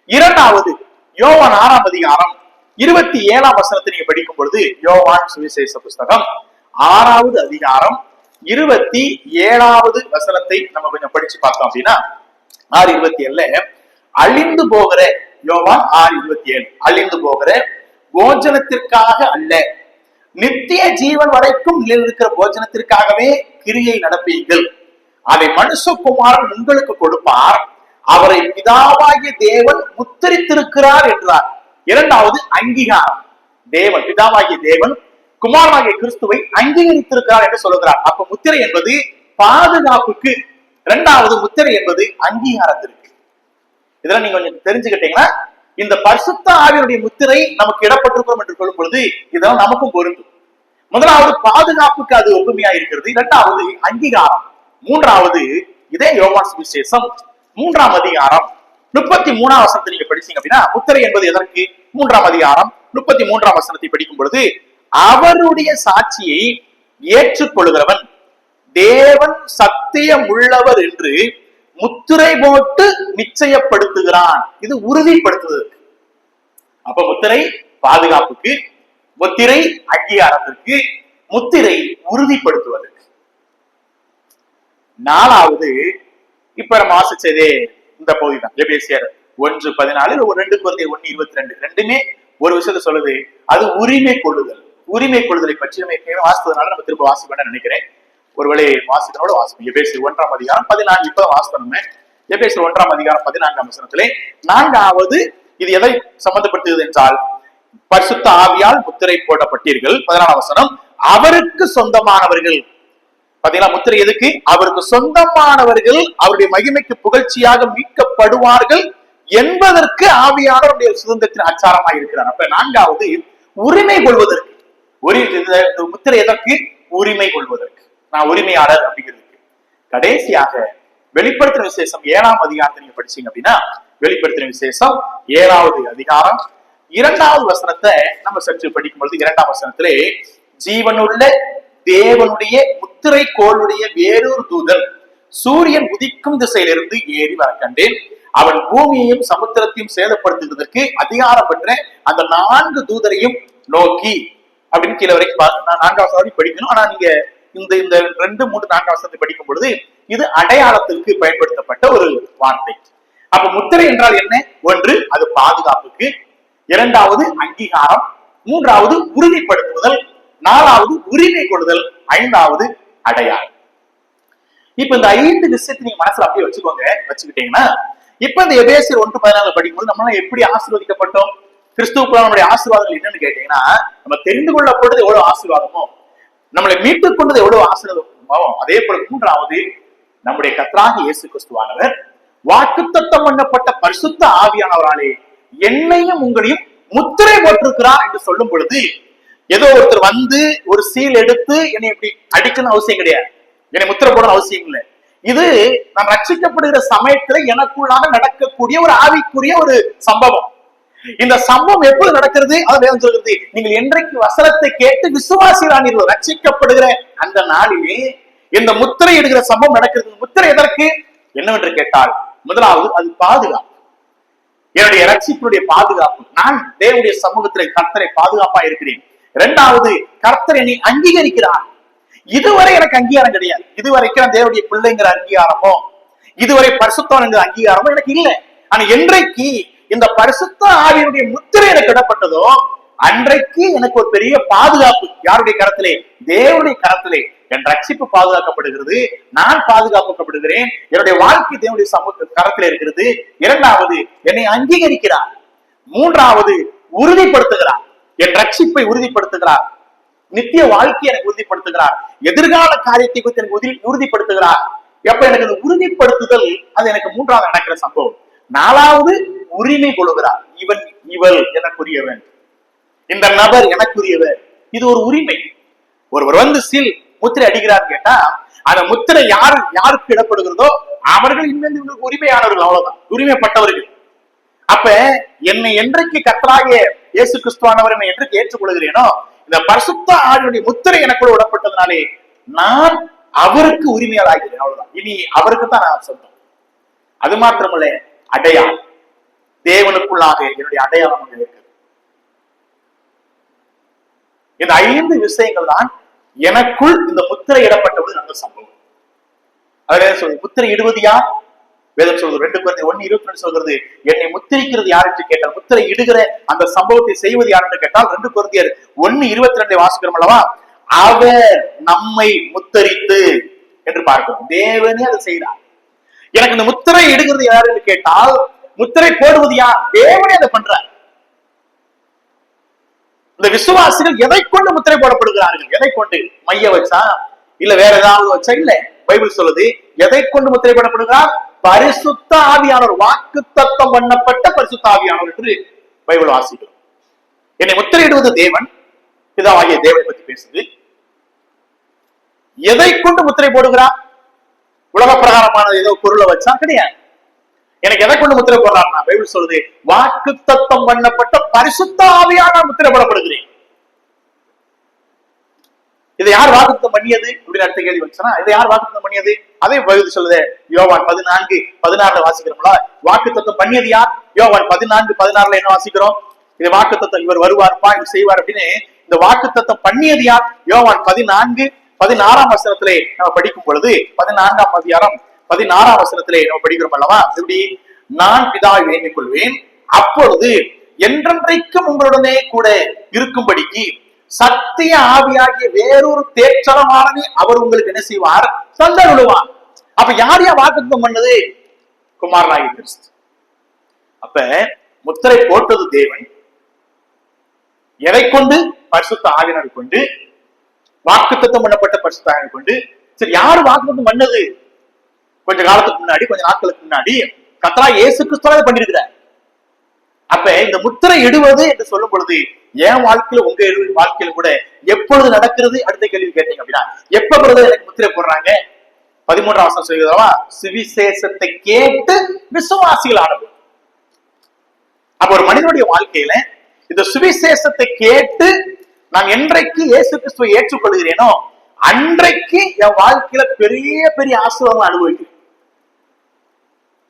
இரண்டாவது, யோவான் 6ஆம் அதிகாரம் 27ஆம் வசனத்தை நீங்க படிக்கும் பொழுது, யோவான் சுவிசேஷ புஸ்தகம் 6வது அதிகாரம் 27வது வசனத்தை நம்ம கொஞ்சம் படிச்சு பார்த்தோம் அப்படின்னா, 6:27 அழிந்து போகிற, யோவான் 6:27 அழிந்து போகிற போஜனத்திற்காக அல்ல, நித்திய ஜீவன் வரைக்கும் இருக்கிற போஜனத்திற்காகவே கிரியை நடப்பீர்கள். அதை மனுஷகுமாரன் உங்களுக்கு கொடுப்பார், அவரை பிதாவாகிய தேவன் முத்திரித்திருக்கிறார் என்றார். இரண்டாவது அங்கீகாரம். தேவன், பிதாவாகிய தேவன் குமாரனாகிய கிறிஸ்துவை அங்கீகரித்திருக்கிறார் என்று சொல்லுகிறார். அப்ப முத்திரை என்பது பாதுகாப்புக்கு, இரண்டாவது முத்திரை என்பது அங்கீகாரத்திற்கு. இதெல்லாம் நீங்க கொஞ்சம் தெரிஞ்சுக்கிட்டீங்கன்னா, இந்த பரிசுத்த ஆவியுடைய முத்திரை நமக்கு இடப்பட்டிருக்கிறோம் என்று சொல்லும் பொழுது இதெல்லாம் நமக்கும் பொருந்தும். முதலாவது பாதுகாப்புக்கு அது ஒப்புமையா இருக்கிறது. இரண்டாவது அங்கீகாரம். மூன்றாவது இதே யோவான் சுவிசேஷம் 3ஆம் அதிகாரம் 33ஆம் வசனத்தை நீங்க படிச்சீங்க அப்படின்னா, முத்திரை என்பது எதற்கு? 3ஆம் அதிகாரம் 33ஆம் வசனத்தை படிக்கும் பொழுது, அவருடைய சாட்சியை ஏற்றுக்கொள்கிறவன் தேவன் சத்தியம் உள்ளவர் என்று முத்திரை போட்டு நிச்சயப்படுத்துகிறான். இது உறுதிப்படுத்துவதற்கு. அப்ப முத்திரை பாதுகாப்புக்கு, முத்திரை அங்கீகாரத்திற்கு, முத்திரை உறுதிப்படுத்துவதற்கு. நாலாவது, இப்ப நம்ம வாசிச்சதே இந்த பகுதி தான். எபேசியர் 1:14, 2 Corinthians 1:22 ரெண்டுமே ஒரு விஷயத்தை சொல்லுது. அது உரிமை கொள்ளுதல். உரிமை கொள்ளுதலை பற்றி நம்ம வாசித்ததுனால நம்ம திரும்ப வாசிப்பேன்னு நினைக்கிறேன். ஒருவேளை வாசிக்கிறோட வாசிப்போம். எபேசியர் 1ஆம் அதிகாரம் 14 இப்பதான் வாசிப்போம். எபேசியர் 1:14 4வது இது எதை சம்பந்தப்பட்டது என்றால், பரிசுத்த ஆவியால் முத்திரை போடப்பட்டீர்கள். 14 அவருக்கு சொந்தமானவர்கள். பாத்தீங்களா, முத்திரை எதுக்கு? அவருக்கு சொந்தமானவர்கள் அவருடைய மகிமைக்கு புகழ்ச்சியாக மீட்கப்படுவார்கள் என்பதற்கு ஆவியானவருடைய சுதந்திரத்தின் அச்சாரமாக இருக்கிறார். அப்ப 4வது உரிமை கொள்வதற்கு. முத்திரை எதற்கு? உரிமை கொள்வதற்கு. நான் உரிமையாளர் அப்படிங்கிறதுக்கு. கடைசியாக வெளிப்படுத்தின விசேஷம் 7ஆம் அதிகாரத்தை நீங்க படிச்சீங்க அப்படின்னா, வெளிப்படுத்தின விசேஷம் 7வது அதிகாரம் 2வது வசனத்தை நம்ம சற்று படிக்கும் பொழுது, 2ஆம் வசனத்திலே ஜீவனுள்ள தேவனுடைய முத்திரை கோளுடைய வேறொரு தூதன் சூரியன் உதிக்கும் திசையிலிருந்து ஏறி வர கண்டேன். அவன் பூமியையும் சமுத்திரத்தையும் சேதப்படுத்துவதற்கு அதிகாரம் பெற்ற அந்த 4 தூதரையும் நோக்கி அப்படின்னு கீழே வரைக்கும் நான் 4வது வசனம் படிக்கணும். ஆனா நீங்க இந்த 2, 3, 4 வசனத்தை படிக்கும் பொழுது இது அடையாளத்திற்கு பயன்படுத்தப்பட்ட ஒரு வார்த்தை. அப்ப முத்திரை என்றால் என்ன? 1 அது பாதுகாப்புக்கு, 2வது அங்கீகாரம், 3வது உறுதிப்படுத்துதல், 4வது உரிமை கொள்ளுதல், 5வது அடையாளம். இப்ப இந்த 5 விஷயத்தை நீங்க மனசுல அப்படியே வச்சுக்கிட்டீங்கன்னா, இப்ப இந்த எபேசியர் 1:14 படிக்கும்போது நம்ம எப்படி ஆசீர்வதிக்கப்பட்டோம்? கிறிஸ்துவுக்குள்ள நம்முடைய ஆசீர்வாதங்கள் என்னன்னு கேட்டீங்கன்னா, நம்ம தெரிந்து கொள்ளப்பட்டது எவ்வளவு ஆசீர்வாதமோ, நம்மளை மீட்டுக் கொண்டது எவ்வளவு ஆசீர்வாதமோ, அதே போல 3வது நம்முடைய கர்த்தராகிய இயேசு கிறிஸ்துவானவர் வாக்குத்தத்தம் பண்ணப்பட்ட பரிசுத்த ஆவியானவராலே என்னையும் உங்களையும் முத்திரை போட்டிருக்கிறார் என்று சொல்லும் பொழுது, ஏதோ ஒருத்தர் வந்து ஒரு சீல் எடுத்து என்னை இப்படி அடிக்கணும் அவசியம் கிடையாது, என்னை முத்திரை போடணும் அவசியம் இல்லை. இது நாம் ரட்சிக்கப்படுகிற சமயத்துல எனக்குள்ளாக நடக்கக்கூடிய ஒரு ஆவிக்குரிய ஒரு சம்பவம். இந்த சம்பவம் எப்பொழுது நடக்கிறது? அது வேதம் சொல்கிறது, நீங்கள் என்றைக்கு வசனத்தை கேட்டு விசுவாசியானீர்களோ ரட்சிக்கப்படுகிற அந்த நாளிலே இந்த முத்திரை எடுக்கிற சம்பவம் நடக்கிறது. முத்திரை எதற்கு என்னவென்று கேட்டால், முதலாவது அது பாதுகாப்பு, என்னுடைய ரட்சிப்பினுடைய பாதுகாப்பு. நான் தேவனுடைய சமூகத்திலே கர்த்தரை பாதுகாப்பா இருக்கிறேன். 2வது கர்த்தர் என்னை அங்கீகரிக்கிறார். இதுவரை எனக்கு அங்கீகாரம் கிடையாது. இதுவரைக்கும் நான் தேவனுடைய பிள்ளைங்கிற அங்கீகாரமோ, இதுவரை பரிசுத்தவன்கிற அங்கீகாரமோ எனக்கு இல்லை. ஆனா என்றைக்கு இந்த பரிசுத்த ஆவியினுடைய முத்திரை எனக்கு இடப்பட்டதோ, அன்றைக்கு எனக்கு ஒரு பெரிய பாதுகாப்பு. யாருடைய கரத்திலே? தேவனுடைய கரத்திலே என் ரட்சிப்பு பாதுகாக்கப்படுகிறது, நான் பாதுகாக்கப்படுகிறேன், என்னுடைய வாழ்க்கை தேவனுடைய சமூக கரத்திலே இருக்கிறது. 2வது என்னை அங்கீகரிக்கிறார். 3வது உறுதிப்படுத்துகிறார், என் ரட்சிப்பை உறுதிப்படுத்துகிறார், நித்திய வாழ்க்கையை எனக்கு உறுதிப்படுத்துகிறார், எதிர்கால காரியத்தை குறித்து எனக்கு உறுதிப்படுத்துகிறார். எப்ப எனக்கு இந்த உறுதிப்படுத்துதல், அது எனக்கு 3வது நடக்கிற சம்பவம். 4வது உரிமை கொள்கிறார். இவன் இவள் எனக்குரியவன், இந்த நபர் எனக்குரியவர். இது ஒரு உரிமை. ஒருவர் வந்து சீல் முத்திரை அடிக்கிறார் கேட்டா, அந்த முத்திரை யாருக்கு இடப்படுகிறதோ அவர்கள் இன்னும் உரிமையானவர்கள், அவ்வளவுதான், உரிமைப்பட்டவர்கள். அப்ப என்னை என்றைக்கு கர்த்தராகிய இயேசு கிறிஸ்துவானவர் என்னை என்றைக்கு ஏற்றுக்கொள்கிறேனோ, இந்த பரிசுத்த ஆவியுடைய முத்திரை எனக்குள்ள விடப்பட்டதுனாலே நான் அவருக்கு உரிமையால் ஆகிறேன், அவ்வளவுதான். இனி அவருக்கு தான் நான் சொந்தம். அது மாத்திரமல்ல, அடையாளம், தேவனுக்குள்ளாக என்னுடைய அடையாளம் இருக்கிறது. இந்த 5 விஷயங்கள் தான் எனக்குள் இந்த முத்திரை இடப்பட்டது அந்த சம்பவம். அதாவது சொல்றது, முத்திரை இடுவது யார்? வேதம் சொல்றது 2 Corinthians 1:22 சொல்கிறது, என்னை முத்திரிக்கிறது யார் என்று கேட்டால், முத்திரை இடுகிற அந்த சம்பவத்தை செய்வது யார் என்று கேட்டால் 2 Corinthians 1:22 வாசிக்கிறோம் அல்லவா? அவர் நம்மை முத்தரித்து என்று பார்க்கிறோம். தேவனே அதை செய்தார். எனக்கு இந்த முத்திரை இடுகிறது யார் என்று கேட்டால், முத்திரை போடுவது யார்? தேவனே அதை பண்றார். இந்த விசுவாசிகள் எதை கொண்டு முத்திரை போடப்படுகிறார்கள்? எதை கொண்டு? மைய வச்சா, இல்ல வேற ஏதாவது வச்சா? இல்ல, பைபிள் சொல்லுது எதை கொண்டு முத்திரை போடப்படுகிறார்? பரிசுத்த ஆவியானவர், வாக்குத்தத்தம் பண்ணப்பட்ட பரிசுத்த ஆவியானவர் என்று பைபிள் வாசிக்கிறோம். என்னை முத்திரையிடுவது தேவன், பிதாவாகிய தேவனை பற்றி பேசுது. எதை கொண்டு முத்திரை போடுகிறார்? உலக பிரகாரமான ஏதோ பொருளை வச்சா? கிடையாது. எனக்கு எதை கொண்டு முத்திரை போடுறாருன்னா, பைபிள் சொல்லுது வாக்குத்தத்தம் பண்ணப்பட்ட பரிசுத்த ஆவியானவர் முத்திரை போடப்படுகிறேன். இதை யார் வாக்குத்தம் பண்ணியது அப்படின்னு அடுத்த கேள்வி வந்துச்சுன்னா, இதை யார் வாக்குத்தம் பண்ணியது? அதே பகுதி சொல்லுது, யோவான் 14:16 வாசிக்கிறோம்ல. வாக்குத்தத்தம் பண்ணியது யார்? யோவான் 14:16 என்ன வாசிக்கிறோம்? இது வாக்குத்தத்தம், இவர் வருவார்ப்பா, இவர் செய்வார் அப்படின்னு இந்த வாக்குத்தத்தம் பண்ணியது யார்? யோவான் 14:16 வசனத்திலே நம்ம படிக்கும் பொழுது, 14ஆம் அதிகாரம் 16ஆம் வசனத்திலே நம்ம படிக்கிறோம் அல்லவா? எப்படி? நான் பிதாவை வேண்டிக் கொள்வேன், அப்பொழுது என்றென்றைக்கும் உங்களுடனே கூட இருக்கும்படிக்கு சத்திய ஆவியாகிய வேறொரு தேற்றரமானதை அவர் உங்களுக்கு என்ன செய்வார்? தந்தருளுவார். அப்ப யார் யார் வாக்குத்தத்தம் பண்ணது? குமாரனாகிய கிறிஸ்து. அப்ப முத்திரை போட்டது தேவன். எதை கொண்டு? பரிசுத்த ஆவியினர் கொண்டு, வாக்குத்தத்தம் பண்ணப்பட்ட பரிசுத்த ஆவியினர் கொண்டு. சரி, யாரு வாக்குத்தத்தம் பண்ணது? கொஞ்ச காலத்துக்கு முன்னாடி, கொஞ்ச நாட்களுக்கு முன்னாடி கர்த்தராகிய இயேசு கிறிஸ்து பண்ணிருக்கிறார். அப்ப இந்த முத்திரை இடுவது என்று சொல்லும் பொழுது என் வாழ்க்கையில, உங்க வாழ்க்கையில கூட எப்பொழுது நடக்கிறது? அடுத்த கேள்வி கேட்டீங்க அப்படின்னா, எப்ப பிரதர் எனக்கு முத்திரை போடுறாங்க? 13ஆம் வசனம் சொல்லுகிறதா, சுவிசேஷத்தை கேட்டு விசுவாசிகள் ஆனது. அப்ப ஒரு மனிதனுடைய வாழ்க்கையில இந்த சுவிசேஷத்தை கேட்டு நான் என்றைக்கு இயேசு கிறிஸ்துவை ஏற்றுக்கொள்கிறேனோ அன்றைக்கு என் வாழ்க்கையில பெரிய பெரிய ஆசீர்வாதம் அனுபவிக்கிறேன்.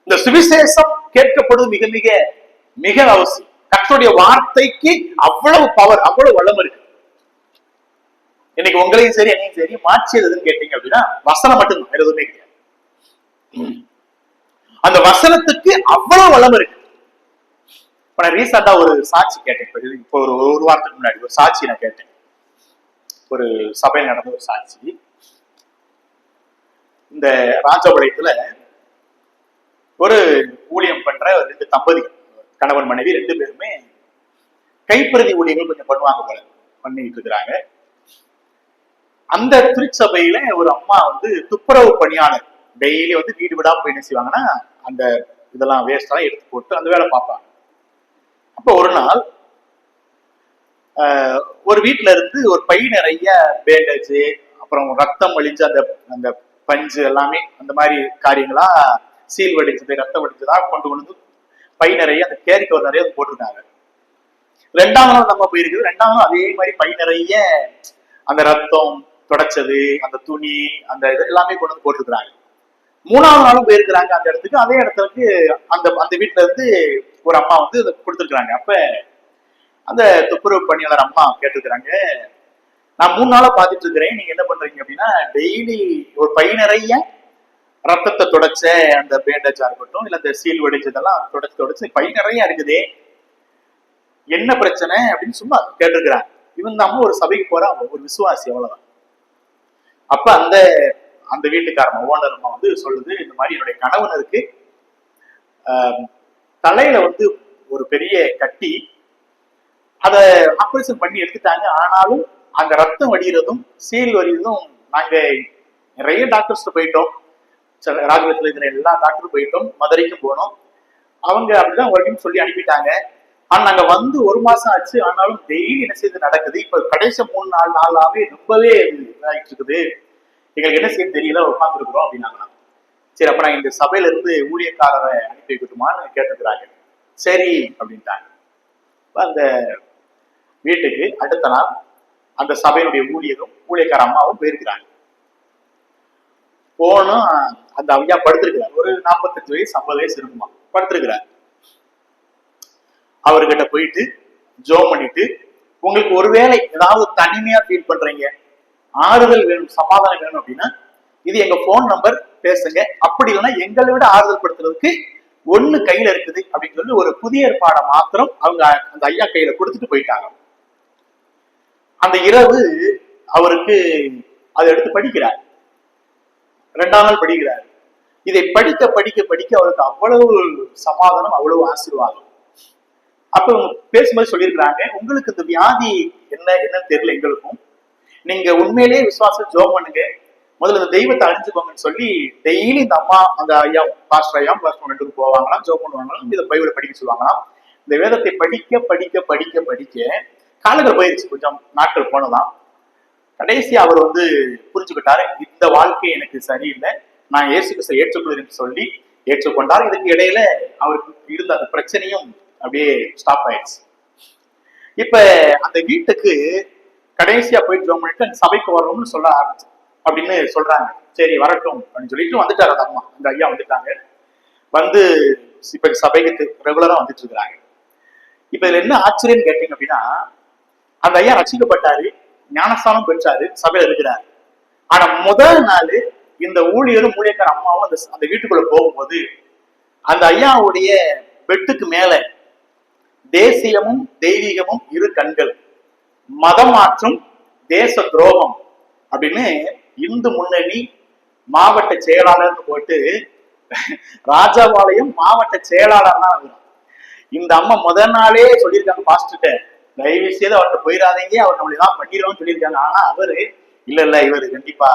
இந்த சுவிசேஷம் கேட்கப்படுவது மிக மிக மிக அவசியம். கர்த்தருடைய வார்த்தைக்கு அவ்வளவு பவர், அவ்வளவு வளம் இருக்கு. இன்னைக்கு உங்களையும் சரி என்னையும் சரி மாற்றியது எதுன்னு கேட்டீங்க அப்படின்னா வசனம் மட்டும்தான், வேற எதுவுமே கிடையாது. அந்த வசனத்துக்கு அவ்வளவு வளம் இருக்கு. இப்ப நான் ரீசெண்டா ஒரு சாட்சி கேட்டேன். இப்போ ஒரு வாரத்துக்கு முன்னாடி ஒரு சாட்சி நான் கேட்டேன். ஒரு சபையில் நடந்த ஒரு சாட்சி. இந்த ராஜபாளையத்துல ஒரு ஊழியம் பண்ற 2 தம்பதிகள், கணவன் மனைவி 2 பேருமே கைப்பிரதி ஊழியர்கள் கொஞ்சம் பண்ணுவாங்க போல, பண்ணிட்டு இருக்கிறாங்க. அந்த திருச்சபையில ஒரு அம்மா துப்புரவு பணியாளர், டெய்லி வீடு விடா போய் என்ன செய்வாங்கன்னா அந்த இதெல்லாம் வேஸ்ட் எல்லாம் எடுத்து போட்டு அந்த வேலை பார்ப்பாங்க. அப்ப ஒரு நாள் ஒரு வீட்டுல இருந்து ஒரு பை நிறைய பேண்டேஜ், அப்புறம் ரத்தம் வலிஞ்சு அந்த அந்த பஞ்சு எல்லாமே அந்த மாதிரி காரியங்களா, சீல் வடிச்சது, ரத்தம் வடிச்சதா கொண்டு பை நிறைய அந்த கேரி கவர் நிறைய போட்டிருக்காங்க. 2ஆம் நாள் நம்ம போயிருக்குது. 2ஆம் நாள் அதே மாதிரி பை நிறைய அந்த ரத்தம் தொடச்சது, அந்த துணி, அந்த இது எல்லாமே கொண்டு போட்டுருக்காங்க. 3ஆம் நாளும் போயிருக்கிறாங்க அந்த இடத்துக்கு. அதே இடத்துக்கு அந்த அந்த வீட்டுல இருந்து ஒரு அம்மா கொடுத்துருக்காங்க. அப்ப அந்த துப்புரவு பணியாளர் அம்மா கேட்டிருக்கிறாங்க, நான் 3 நாளா பாத்துட்டு இருக்கிறேன், நீங்க என்ன பண்றீங்க அப்படின்னா டெய்லி ஒரு பை நிறைய ரத்தத்தை தொடச்ச அந்த பேண்டேஜா இருக்கட்டும், இல்ல அந்த சீல் வடிச்சதெல்லாம் தொடச்சு பை நிறைய இருக்குதே, என்ன பிரச்சனை அப்படின்னு சும்மா கேட்டிருக்கிறாங்க. இவங்க அம்மா ஒரு சபைக்கு போற ஒரு விசுவாசி, அவ்வளவுதான். அப்ப அந்த அந்த வீட்டுக்காரமா ஓனர் அம்மா சொல்லுது, இந்த மாதிரி என்னுடைய கணவனருக்கு தலையில ஒரு பெரிய கட்டி, அதை ஆபரேஷன் பண்ணி எடுத்துட்டாங்க. ஆனாலும் அந்த ரத்தம் வடிகிறதும் சீல் வடிகிறதும் நாங்க நிறைய டாக்டர்ஸ் போயிட்டோம், ராஜபுரத்துல இருக்கிற எல்லா டாக்டரும் போயிட்டோம், மதுரைக்கும் போனோம், அவங்க அப்படிதான் ஒர்க்கிங் சொல்லி அனுப்பிட்டாங்க. ஆனா நாங்க 1 மாசம் ஆச்சு, ஆனாலும் டெய்லி என்ன செய்து நடக்குது. இப்ப கடைசி 3-4 நாளாவே ரொம்பவே இதாகிட்டு இருக்குது, எங்களுக்கு என்ன செய்ய தெரியல, உட்காந்துருக்குறோம் அப்படின்னாங்க. சரி, அப்ப நான் இந்த சபையில இருந்து ஊழியக்காரரை அனுப்பி வைக்கட்டுமான்னு கேட்டுக்கிறாங்க. சரி அப்படின்ட்டாங்க. அந்த வீட்டுக்கு அடுத்த நாள் அந்த சபையினுடைய ஊழியக்கார அம்மாவும் போயிருக்கிறாங்க. போனும் அந்த ஐயா படுத்திருக்கிறார். ஒரு 48 வயசு 50 வயசு இருக்குமா, படுத்திருக்கிறார். அவர்கிட்ட போயிட்டு ஜோம் பண்ணிட்டு, உங்களுக்கு ஒருவேளை ஏதாவது தனிமையா ஃபீல் பண்றீங்க, ஆறுதல் வேணும், சமாதானம் வேணும் அப்படின்னா இது எங்க போன் நம்பர், பேசுங்க. அப்படி இல்லைன்னா எங்களை விட ஆறுதல் படுத்துறதுக்கு ஒண்ணு கையில இருக்குது அப்படின்னு சொல்லி ஒரு புதிய ஏற்பாடை மாத்திரம் அவங்க அந்த ஐயா கையில கொடுத்துட்டு போயிட்டாங்க. அந்த இரவு அவருக்கு அதை எடுத்து படிக்கிறார். 2ஆம் நாள் படிக்கிறார். இதை படிக்க படிக்க படிக்க அவருக்கு அவ்வளவு சமாதானம், அவ்வளவு ஆசீர்வாதம். அப்ப பேசும்போது சொல்லியிருக்கிறாங்க, உங்களுக்கு இந்த வியாதி என்னன்னு தெரியல எங்களுக்கும், நீங்க உண்மையிலேயே விசுவாசம் ஜோம் பண்ணுங்க, முதல்ல இந்த தெய்வத்தை அழிஞ்சுக்கோங்கன்னு சொல்லி டெய்லி இந்த அம்மா அந்த ஐயா பாஸ்டர் 2 போவாங்களாம், ஜோம் பண்ணுவாங்களாம், இதை பைபிளை படிக்க சொல்லுவாங்களாம். இந்த வேதத்தை படிக்க படிக்க படிக்க படிக்க காலங்கள் போயிருச்சு, கொஞ்சம் நாட்கள் போனதான். கடைசி அவர் புரிஞ்சுக்கிட்டாரு, இந்த வாழ்க்கை எனக்கு சரியில்லை, நான் இயேசு கிறிஸ்துவை ஏற்றுக்கொள்கிறேன்னு சொல்லி ஏற்றுக்கொண்டார். இதுக்கு இடையில அவருக்கு இருந்த அந்த பிரச்சனையும் அப்படியே ஸ்டாப் ஆயிடுச்சு. இப்ப அந்த வீட்டுக்கு கடைசியா போயிட்டு ஜோம் பண்ணிட்டு அந்த சபைக்கு வரணும்னு சொல்ல ஆரம்பிச்சு அப்படின்னு சொல்றாங்க. சரி வரட்டும் அப்படின்னு சொல்லிட்டு வந்துட்டாரு அந்த அம்மா, அந்த ஐயா வந்துட்டாங்க. இப்ப சபைக்கு ரெகுலரா வந்துட்டு இருக்கிறாங்க. இப்ப இதுல என்ன ஆச்சரியம் கேட்டீங்க அப்படின்னா, அந்த ஐயா ரசிக்கப்பட்டாரு, ஞானஸ்தானம் பெற்றாரு, சபையில இருக்கிறாரு. ஆனா முதல் நாள் இந்த ஊழியக்கார அம்மாவும் அந்த வீட்டுக்குள்ள போகும்போது அந்த ஐயாவுடைய பெட்டுக்கு மேல தேசியமும் தெய்வீகமும் 2 கண்கள், மதமாற்றும் தேச துரோகம் அப்படின்னு இந்து முன்னணி மாவட்ட செயலாளர்னு போட்டு ராஜபாளையம் மாவட்ட செயலாளர் தான் அவர். இந்த அம்மா முதல் நாளே சொல்லியிருக்காங்க பாஸ்டர்கிட்ட, தயவு செய்து அவர்கிட்ட போயிடாதீங்க, அவர் நம்மள தான் பண்ணிடுவோம்னு சொல்லியிருக்காங்க. ஆனா அவரு இல்ல இவர் கண்டிப்பா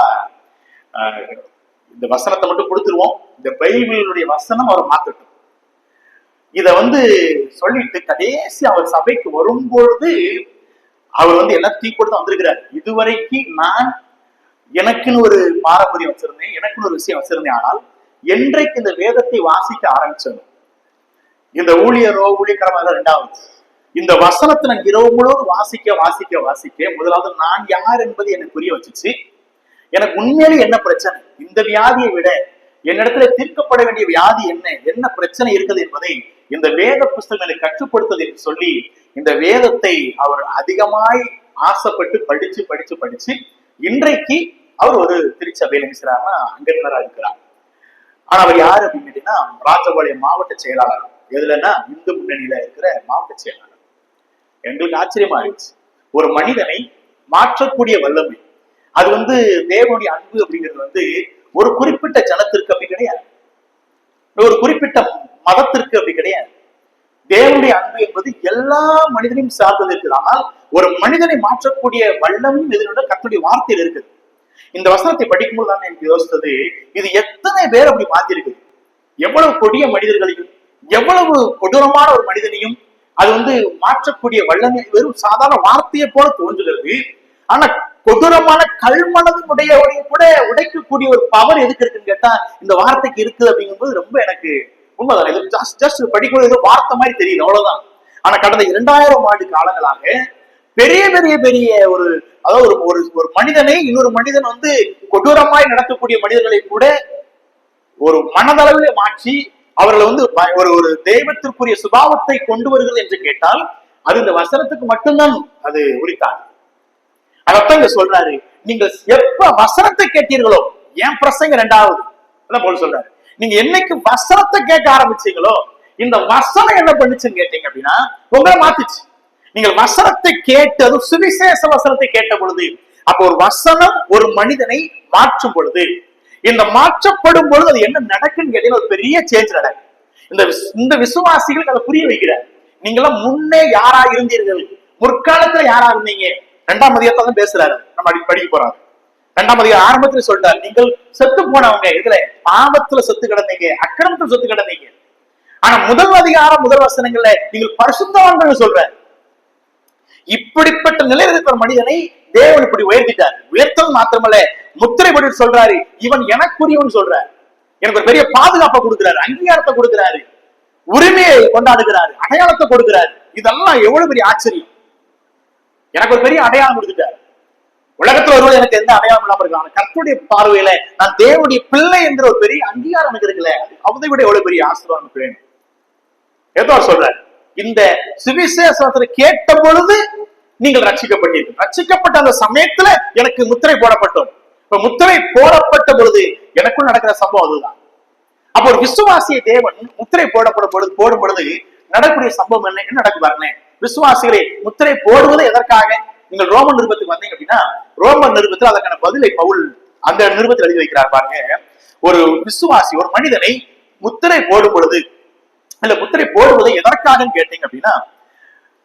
இந்த வசனத்தை மட்டும் கொடுத்துருவோம், இந்த பைபிளுடைய வசனம் அவர் மாத்தட்டும். இத சொல்லிட்டு கடைசி அவர் சபைக்கு வரும்பொழுது அவர் எல்லாம் தீ கொடுத்து வந்திருக்கிறார். இதுவரைக்கும் நான் எனக்குன்னு ஒரு பாரம்பரியம் வச்சிருந்தேன், எனக்குன்னு ஒரு விஷயம் வச்சிருந்தேன். ஆனால் என்றைக்கு இந்த வேதத்தை வாசிக்க ஆரம்பிச்சோம், இந்த ஊழியக்காரமாக ரெண்டாவது இந்த வசனத்தை நான் இரவு முழுவதும் வாசிக்க வாசிக்க வாசிக்க முதலாவது நான் யார் என்பது எனக்கு புரிய வச்சுச்சு. எனக்கு உண்மையிலே என்ன பிரச்சனை, இந்த வியாதியை விட என்னிடத்துல தீர்க்கப்பட வேண்டிய வியாதி என்ன பிரச்சனை இருக்குது என்பதை இந்த வேத புஸ்தகங்களை கற்றுப்படுத்தது என்று சொல்லி இந்த வேதத்தை அவர் அதிகமாய் ஆசைப்பட்டு படிச்சு படிச்சு படிச்சு இன்றைக்கு அவர் ஒரு திருச்சபையில் நினைச்சாருன்னா அங்கத்தினரா இருக்கிறார். ஆனா அவர் யாரு அப்படின்னு கேட்டீங்கன்னா ராஜபாளையம் மாவட்ட செயலாளர். எதுலன்னா இந்து முன்னணியில இருக்கிற மாவட்ட செயலாளர். எங்களுக்கு ஆச்சரியமா இருந்துச்சு, ஒரு மனிதனை மாற்றக்கூடிய வல்லமை. அது தேவனுடைய அன்பு அப்படிங்கிறது ஒரு குறிப்பிட்ட ஜனத்திற்கு அப்படி கிடையாது, ஒரு குறிப்பிட்ட மதத்திற்கு அப்படி கிடையாது. தேவனுடைய அன்பு என்பது எல்லா மனிதனையும் சார்ந்தது இருக்குது. ஆனால் ஒரு மனிதனை மாற்றக்கூடிய வல்லமும் இதனோட கர்த்தருடைய வார்த்தையில் இருக்குது. இந்த வசனத்தை படிக்கும்போது தான் எனக்கு யோசித்தது, இது எத்தனை பேர் அப்படி மாத்திருக்கு, எவ்வளவு கொடிய மனிதர்களையும் எவ்வளவு கொடூரமான ஒரு மனிதனையும் அது மாற்றக்கூடிய வல்லமை வெறும் சாதாரண வார்த்தையை போல தோன்றுகிறது. ஆனா கொடூரமான கல்மனதுடைய கூட உடைக்கக்கூடிய ஒரு பவர் எதுக்கு இருக்குன்னு கேட்டா இந்த வார்த்தைக்கு இருக்குது அப்படிங்கும்போது ரொம்ப எனக்கு உண்மைதான். இது ஜஸ்ட் படிக்கும்போது ஏதோ வார்த்தை மாதிரி தெரியுது, அவ்வளவுதான். ஆனா கடந்த 2000 ஆண்டு காலங்களாக பெரிய பெரிய பெரிய அதாவது ஒரு மனிதனை இன்னொரு மனிதன் கொடூரமாய் நடத்தக்கூடிய மனிதர்களை கூட ஒரு மனதளவிலே மாற்றி அவர்களை ஒரு தெய்வத்திற்குரிய சுபாவத்தை கொண்டு வருகிறது என்று கேட்டால் அது இந்த வசனத்துக்கு மட்டும்தான் அது உரித்தாங்க. அதத்தான் இங்க சொல்றாரு, நீங்கள் எப்ப வசனத்தை கேட்டீர்களோ, ஏன் பிரசங்க ரெண்டாவது போல சொல்றாரு, நீங்க என்னைக்கு வசனத்தை கேட்க ஆரம்பிச்சீங்களோ இந்த வசனம் என்ன பண்ணுச்சுன்னு கேட்டீங்க அப்படின்னா உங்களை மாத்துச்சு. நீங்கள் வசனத்தை கேட்டு, அது சுவிசேஷ வசனத்தை கேட்ட பொழுது, அப்போ ஒரு வசனம் ஒரு மனிதனை மாற்றும் பொழுது, இந்த மாற்றப்படும் பொழுது அது என்ன நடக்குன்னு கேட்டீங்கன்னா ஒரு பெரிய சேஞ்ச் நடக்கும். இந்த விசுவாசிகளுக்கு அதை புரிய வைக்கிறார். நீங்களாம் முன்னே யாரா இருந்தீர்கள், முற்காலத்துல யாரா இருந்தீங்க. 2ஆம் அதிகாரத்தை தான் பேசுறாரு, நம்ம படிக்க போறாரு. 2ஆம் அதிகாரம் ஆரம்பத்துல சொல்றாரு, நீங்கள் செத்து போனவங்க, இதுல பாவத்துல செத்து கிடந்தீங்க, அக்கிரமத்துல செத்து கிடந்தீங்க. ஆனா முதல் அதிகாரம் முதல் வசனங்கள்ல நீங்கள் பரிசுத்தவான்கள் சொல்ற. இப்படிப்பட்ட நிலையில் இருக்கிற மனிதனை தேவன் இப்படி உயர்த்திட்டார். உயர்த்தது மாத்திரமல்ல, முத்திரை போட்டு சொல்றாரு, இவன் எனக்குரியவன் சொல்றாரு. எனக்கு ஒரு பெரிய பாதுகாப்பை கொடுக்கிறாரு, அங்கீகாரத்தை கொடுக்கிறாரு, உரிமையை கொண்டாடுகிறாரு, அடையாளத்தை கொடுக்கிறாரு. இதெல்லாம் எவ்வளவு பெரிய ஆச்சரியம். எனக்கு ஒரு பெரிய அடையாளம் கொடுத்துட்டாரு. உலகத்துல ஒருவர் எனக்கு எந்த அடையாளம் இல்லாம இருக்கலாம், கர்த்தருடைய பார்வையில நான் தேவனுடைய பிள்ளை என்ற ஒரு பெரிய அங்கீகாரம் எனக்கு இருக்குல்ல, அதை விட எவ்வளவு பெரிய ஆசீர்வாதம் வேணும். ஏதோ சொல்றாரு, இந்த சுவிசேஷத்தை கேட்ட பொழுது நீங்கள் ரட்சிக்கப்பட்டீர்கள். ரட்சிக்கப்பட்ட அந்த சமயத்துல எனக்கு முத்திரை போடப்பட்டோம். இப்ப முத்திரை போடப்பட்ட பொழுது எனக்குள் நடக்கிற சம்பவம் அதுதான். அப்போ ஒரு விசுவாசிய தேவன் முத்திரை போடும் பொழுது நடக்கூடிய சம்பவம் என்ன நடக்கு பாருங்க. விசுவாசிகளை முத்திரை போடுவது எதற்காக? நீங்கள் ரோமன் நிருபத்துக்கு வந்தீங்க அப்படின்னா ரோமன் நிருபத்தில் அதற்கான பதிலை பவுல் அந்த நிருபத்தில் எழுதி வைக்கிறார் பாருங்க. ஒரு விசுவாசி ஒரு மனிதனை முத்திரை போடும் பொழுது, இல்ல முத்திரை போடுவது எதற்காக கேட்டீங்க அப்படின்னா,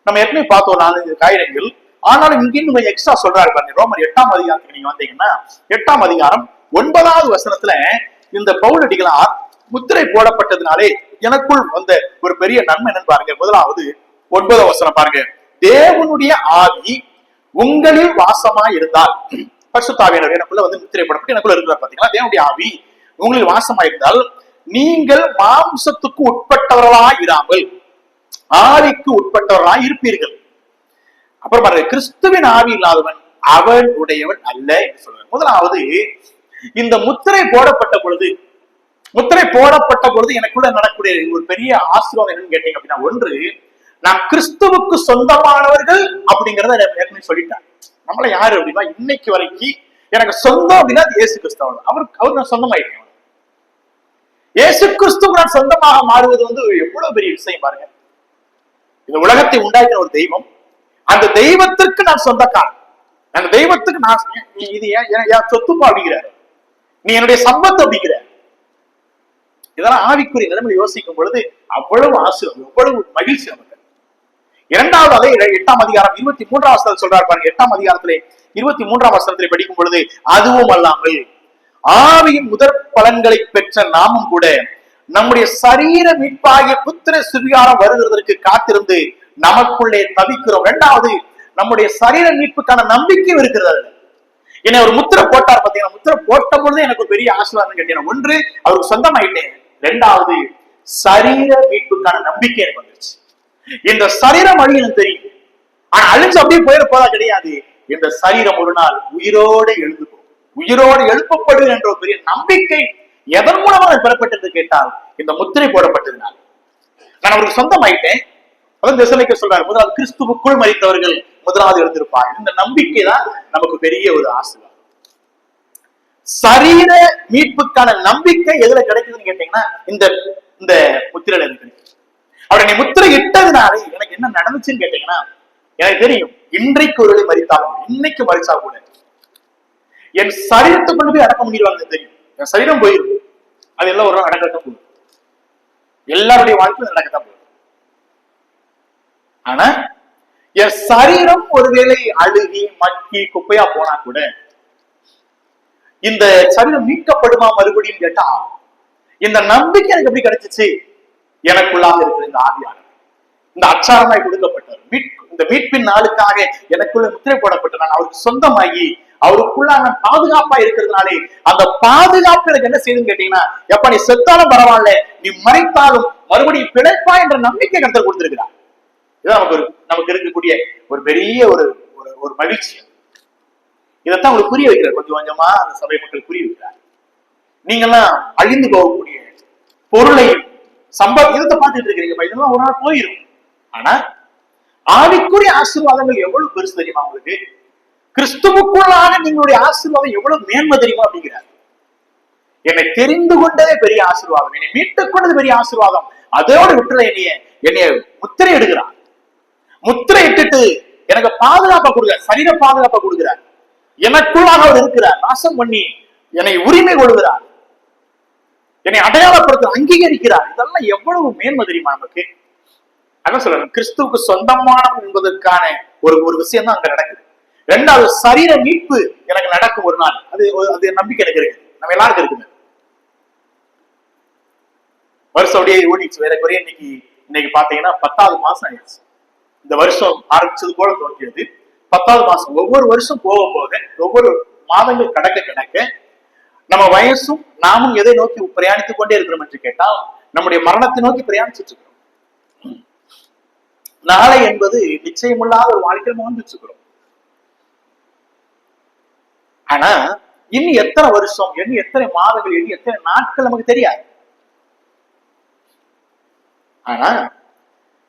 நம்ம ஏற்கனவே பார்த்தோம் 4 காரியங்கள். ஆனாலும் இங்கே கொஞ்சம் எக்ஸ்ட்ரா சொல்றாரு பாருங்க. ரோமர் 8ஆம் அதிகாரத்துக்கு நீங்க வந்தீங்கன்னா 8ஆம் அதிகாரம் 9வது வசனத்துல இந்த பவுல் அடிகளார் முத்திரை போடப்பட்டதுனாலே எனக்குள் வந்த ஒரு பெரிய நன்மை என்னன்னு பாருங்க. முதலாவது 9வது வசனம் பாருங்க, தேவனுடைய ஆவி உங்களில் வாசமா இருந்தால், பரிசுத்த ஆவியானவர் எனக்குள்ள முத்திரை போடப்பட்டு எனக்குள்ள இருக்கிறார் பாத்தீங்களா, தேவனுடைய ஆவி உங்களில் வாசமா இருந்தால் நீங்கள் மாம்சத்துக்கு உட்பட்டவர்களாய் இராமல் ஆவிக்கு உட்பட்டவர்களாய் இருப்பீர்கள். அப்புறம் பாருங்க, கிறிஸ்துவின் ஆவி இல்லாதவன் அவன் உடையவன் அல்ல என்று சொல்றார். முதலாவது இந்த முத்திரை போடப்பட்ட பொழுது எனக்குள்ள நடக்கூடிய ஒரு பெரிய ஆசீர்வாதம் என்னன்னு கேட்டீங்க அப்படின்னா, ஒன்று, நாம் கிறிஸ்துவுக்கு சொந்தமானவர்கள் அப்படிங்கறத ஏற்கனவே சொல்லிட்டார். நம்மள யாரு அப்படின்னா, இன்னைக்கு வரைக்கும் எனக்கு சொந்தம் அப்படின்னா இயேசு கிறிஸ்து. அவர் நான் சொந்தமாயிருக்கேன். இயேசு கிறிஸ்துக்கு நான் சொந்தமாக மாறுவது எவ்வளவு பெரிய விஷயம் பாருங்க. இந்த உலகத்தை உண்டாக்கின ஒரு தெய்வம், அந்த தெய்வத்திற்கு நான் சொந்தக்காரன். அந்த தெய்வத்துக்கு நான் இது என் சொத்துப்பா அப்படிங்கிறார், நீ என்னுடைய சம்பத்து அப்படிங்கிற. இதெல்லாம் ஆவிக்குரிய நிலைமை யோசிக்கும் பொழுது அவ்வளவு ஆசீர்வாதம், எவ்வளவு மகிழ்ச்சி நமக்கு. இரண்டாவது அதே 8ஆம் அதிகாரம் 23ஆம் வசனத்தில் சொல்றாரு பாருங்க. 8ஆம் அதிகாரத்திலே 23ஆம் வசனத்திலே படிக்கும் பொழுது, அதுவும் அல்லாமல் ஆவியின் முதற் பலன்களை பெற்ற நாமும் கூட நம்முடைய சரீர மீட்பாகிய புத்திர சுவிகாரம் வருவதற்கு காத்திருந்து நமக்குள்ளே தவிக்கிறோம். இரண்டாவது, நம்முடைய சரீர மீட்புக்கான நம்பிக்கையும் இருக்கிறது. என்னை ஒரு முத்திரை போட்டார் பாத்தீங்கன்னா, முத்திரை போட்ட பொழுது எனக்கு ஒரு பெரிய ஆசீர்வாதம் கேட்டீங்கன்னா, ஒன்று அவருக்கு சொந்தமாயிட்டேன், இரண்டாவது சரீர மீட்புக்கான நம்பிக்கை எனக்கு வந்துருச்சு. இந்த சரீரம் அழியணும் தெரியும், ஆனா அழிஞ்சு அப்படியே போயிட போதா கிடையாது. இந்த சரீரம் ஒரு நாள் உயிரோடு எழுந்து போகும், உயிரோடு எழுப்பப்படும் என்ற ஒரு பெரிய நம்பிக்கை எதன் மூலமாக பெறப்பட்டது கேட்டால் இந்த முத்திரை போடப்பட்டதுனால். நான் அவருக்கு சொந்தமாயிட்டேன். அதான் தெசலோனிக்கேயர் சொல்றாரு, முதலாவது கிறிஸ்துவுக்குள் மரித்தவர்கள் முதலாவது எழுந்திருப்பாங்க. இந்த நம்பிக்கை தான் நமக்கு பெரிய ஒரு ஆசீர்வாதம். சரீர மீட்புக்கான நம்பிக்கை எதுல கிடைக்குதுன்னு கேட்டீங்கன்னா, இந்த இந்த முத்திரையில இருக்கு. அவரை நீ முத்திரை இட்டதுனாலே எனக்கு என்ன நடந்துச்சுன்னு கேட்டீங்கன்னா, எனக்கு தெரியும் இன்றைக்கு ஒரு மரித்தாலும் இன்னைக்கு மரிச்சா கூட என் சரீரத்தை கொண்டு போய் அடக்க முடியவாங்க தெரியும். என் சரீரம் போயிருக்கு, அது எல்லாம் ஒரு நடக்கத்தான் போகுது, எல்லாருடைய வாழ்க்கையும் நடக்கத்தான் போகுது. ஆனா என் சரீரம் ஒருவேளை அழுகி மக்கி குப்பையா போனா கூட இந்த சரீரம் மீட்கப்படுமா மறுபடியும் கேட்டா, இந்த நம்பிக்கை எனக்கு எப்படி கிடைச்சிச்சு? எனக்குள்ளாக இருக்கிற இந்த ஆவியானவர், இந்த அச்சாரமாய் கொடுக்கப்பட்டவர், இந்த மீட்பின் நாளுக்காக எனக்குள்ள முத்திரை போடப்பட்ட நான் அவருக்கு சொந்தமாகி அவருக்குள்ள நான் பாதுகாப்பா இருக்கிறதுனாலே அந்த பாதுகாப்பு எனக்கு என்ன செய்யுதுன்னு கேட்டீங்கன்னா, எப்ப நீ செத்தாலும் பரவாயில்ல, நீ மறைத்தாலும் மறுபடியும் பிழைப்பா என்ற நம்பிக்கை கருத்து கொடுத்திருக்கிறார். இதுதான் நமக்கு இருக்கக்கூடிய ஒரு பெரிய ஒரு ஒரு மகிழ்ச்சி. இதைத்தான் உங்களுக்கு புரிய வைக்கிறார், கொஞ்சம் கொஞ்சமா அந்த சபை மக்கள் புரிய வைக்கிறார். நீங்கெல்லாம் அழிந்து போகக்கூடிய பொருளையும் இதத்தை பார்த்துட்டு இருக்கிறீங்க, இதெல்லாம் ஒரு நாள் போயிடும். ஆனா ஆவிக்குரிய ஆசீர்வாதங்கள் எவ்வளவு பெருசு தெரியுமா உங்களுக்கு? கிறிஸ்துவுக்குள்ளாக நீங்களுடைய ஆசீர்வாதம் எவ்வளவு மேன்மை தெரியுமா அப்படிங்கிறார். என்னை தெரிந்து கொண்டதே பெரிய ஆசீர்வாதம், என்னை மீட்டுக் கொண்டது பெரிய ஆசீர்வாதம். அதோடு விட்டுல என்னைய முத்திரை எடுக்கிறார். முத்திரை இட்டுட்டு எனக்கு பாதுகாப்பா கொடுக்கிறார், சரீர பாதுகாப்பா கொடுக்கிறார். எனக்குள்ளாக அவர் இருக்கிறார், நாசம் பண்ணி என்னை உரிமை கொள்கிறார், என்னை அடையாளப்படுத்த அங்கீகரிக்கிறார். இதெல்லாம் எவ்வளவு மேன்மை தெரியுமா நமக்கு? அதான் சொல்றேன், கிறிஸ்துவுக்கு சொந்தமானவன் என்பதற்கான ஒரு விஷயம் தான் அங்க நடக்குது. இரண்டாவது, சரீர மீட்பு எனக்கு நடக்கும் ஒரு நாள், அது நம்பிக்கை எனக்கு இருக்கு, நம்ம எல்லாருக்கும் இருக்குது. வருஷம் அப்படியே ஓடிச்சு, வேற குறைய இன்னைக்கு பாத்தீங்கன்னா 10வது மாசம் ஆயிடுச்சு. இந்த வருஷம் ஆரம்பிச்சது போல தோன்றியது 10வது மாசம். ஒவ்வொரு வருஷம் போக போக, ஒவ்வொரு மாதங்கள் கடக்க நம்ம வயசும் நாமும் எதை நோக்கி பிரயாணித்துக் கொண்டே இருக்கிறோம் என்று கேட்டால், நம்முடைய மரணத்தை நோக்கி பிரயாணிச்சுட்டு இருக்கிறோம். நாளை என்பது நிச்சயமில்லாத ஒரு வாழ்க்கையில் வாழ்ந்துட்டு இருக்கிறோம். ஆனா இன்னும் எத்தனை வருஷம், இன்னும் எத்தனை மாதங்கள், இன்னும் எத்தனை நாட்கள் நமக்கு தெரியாது. ஆனா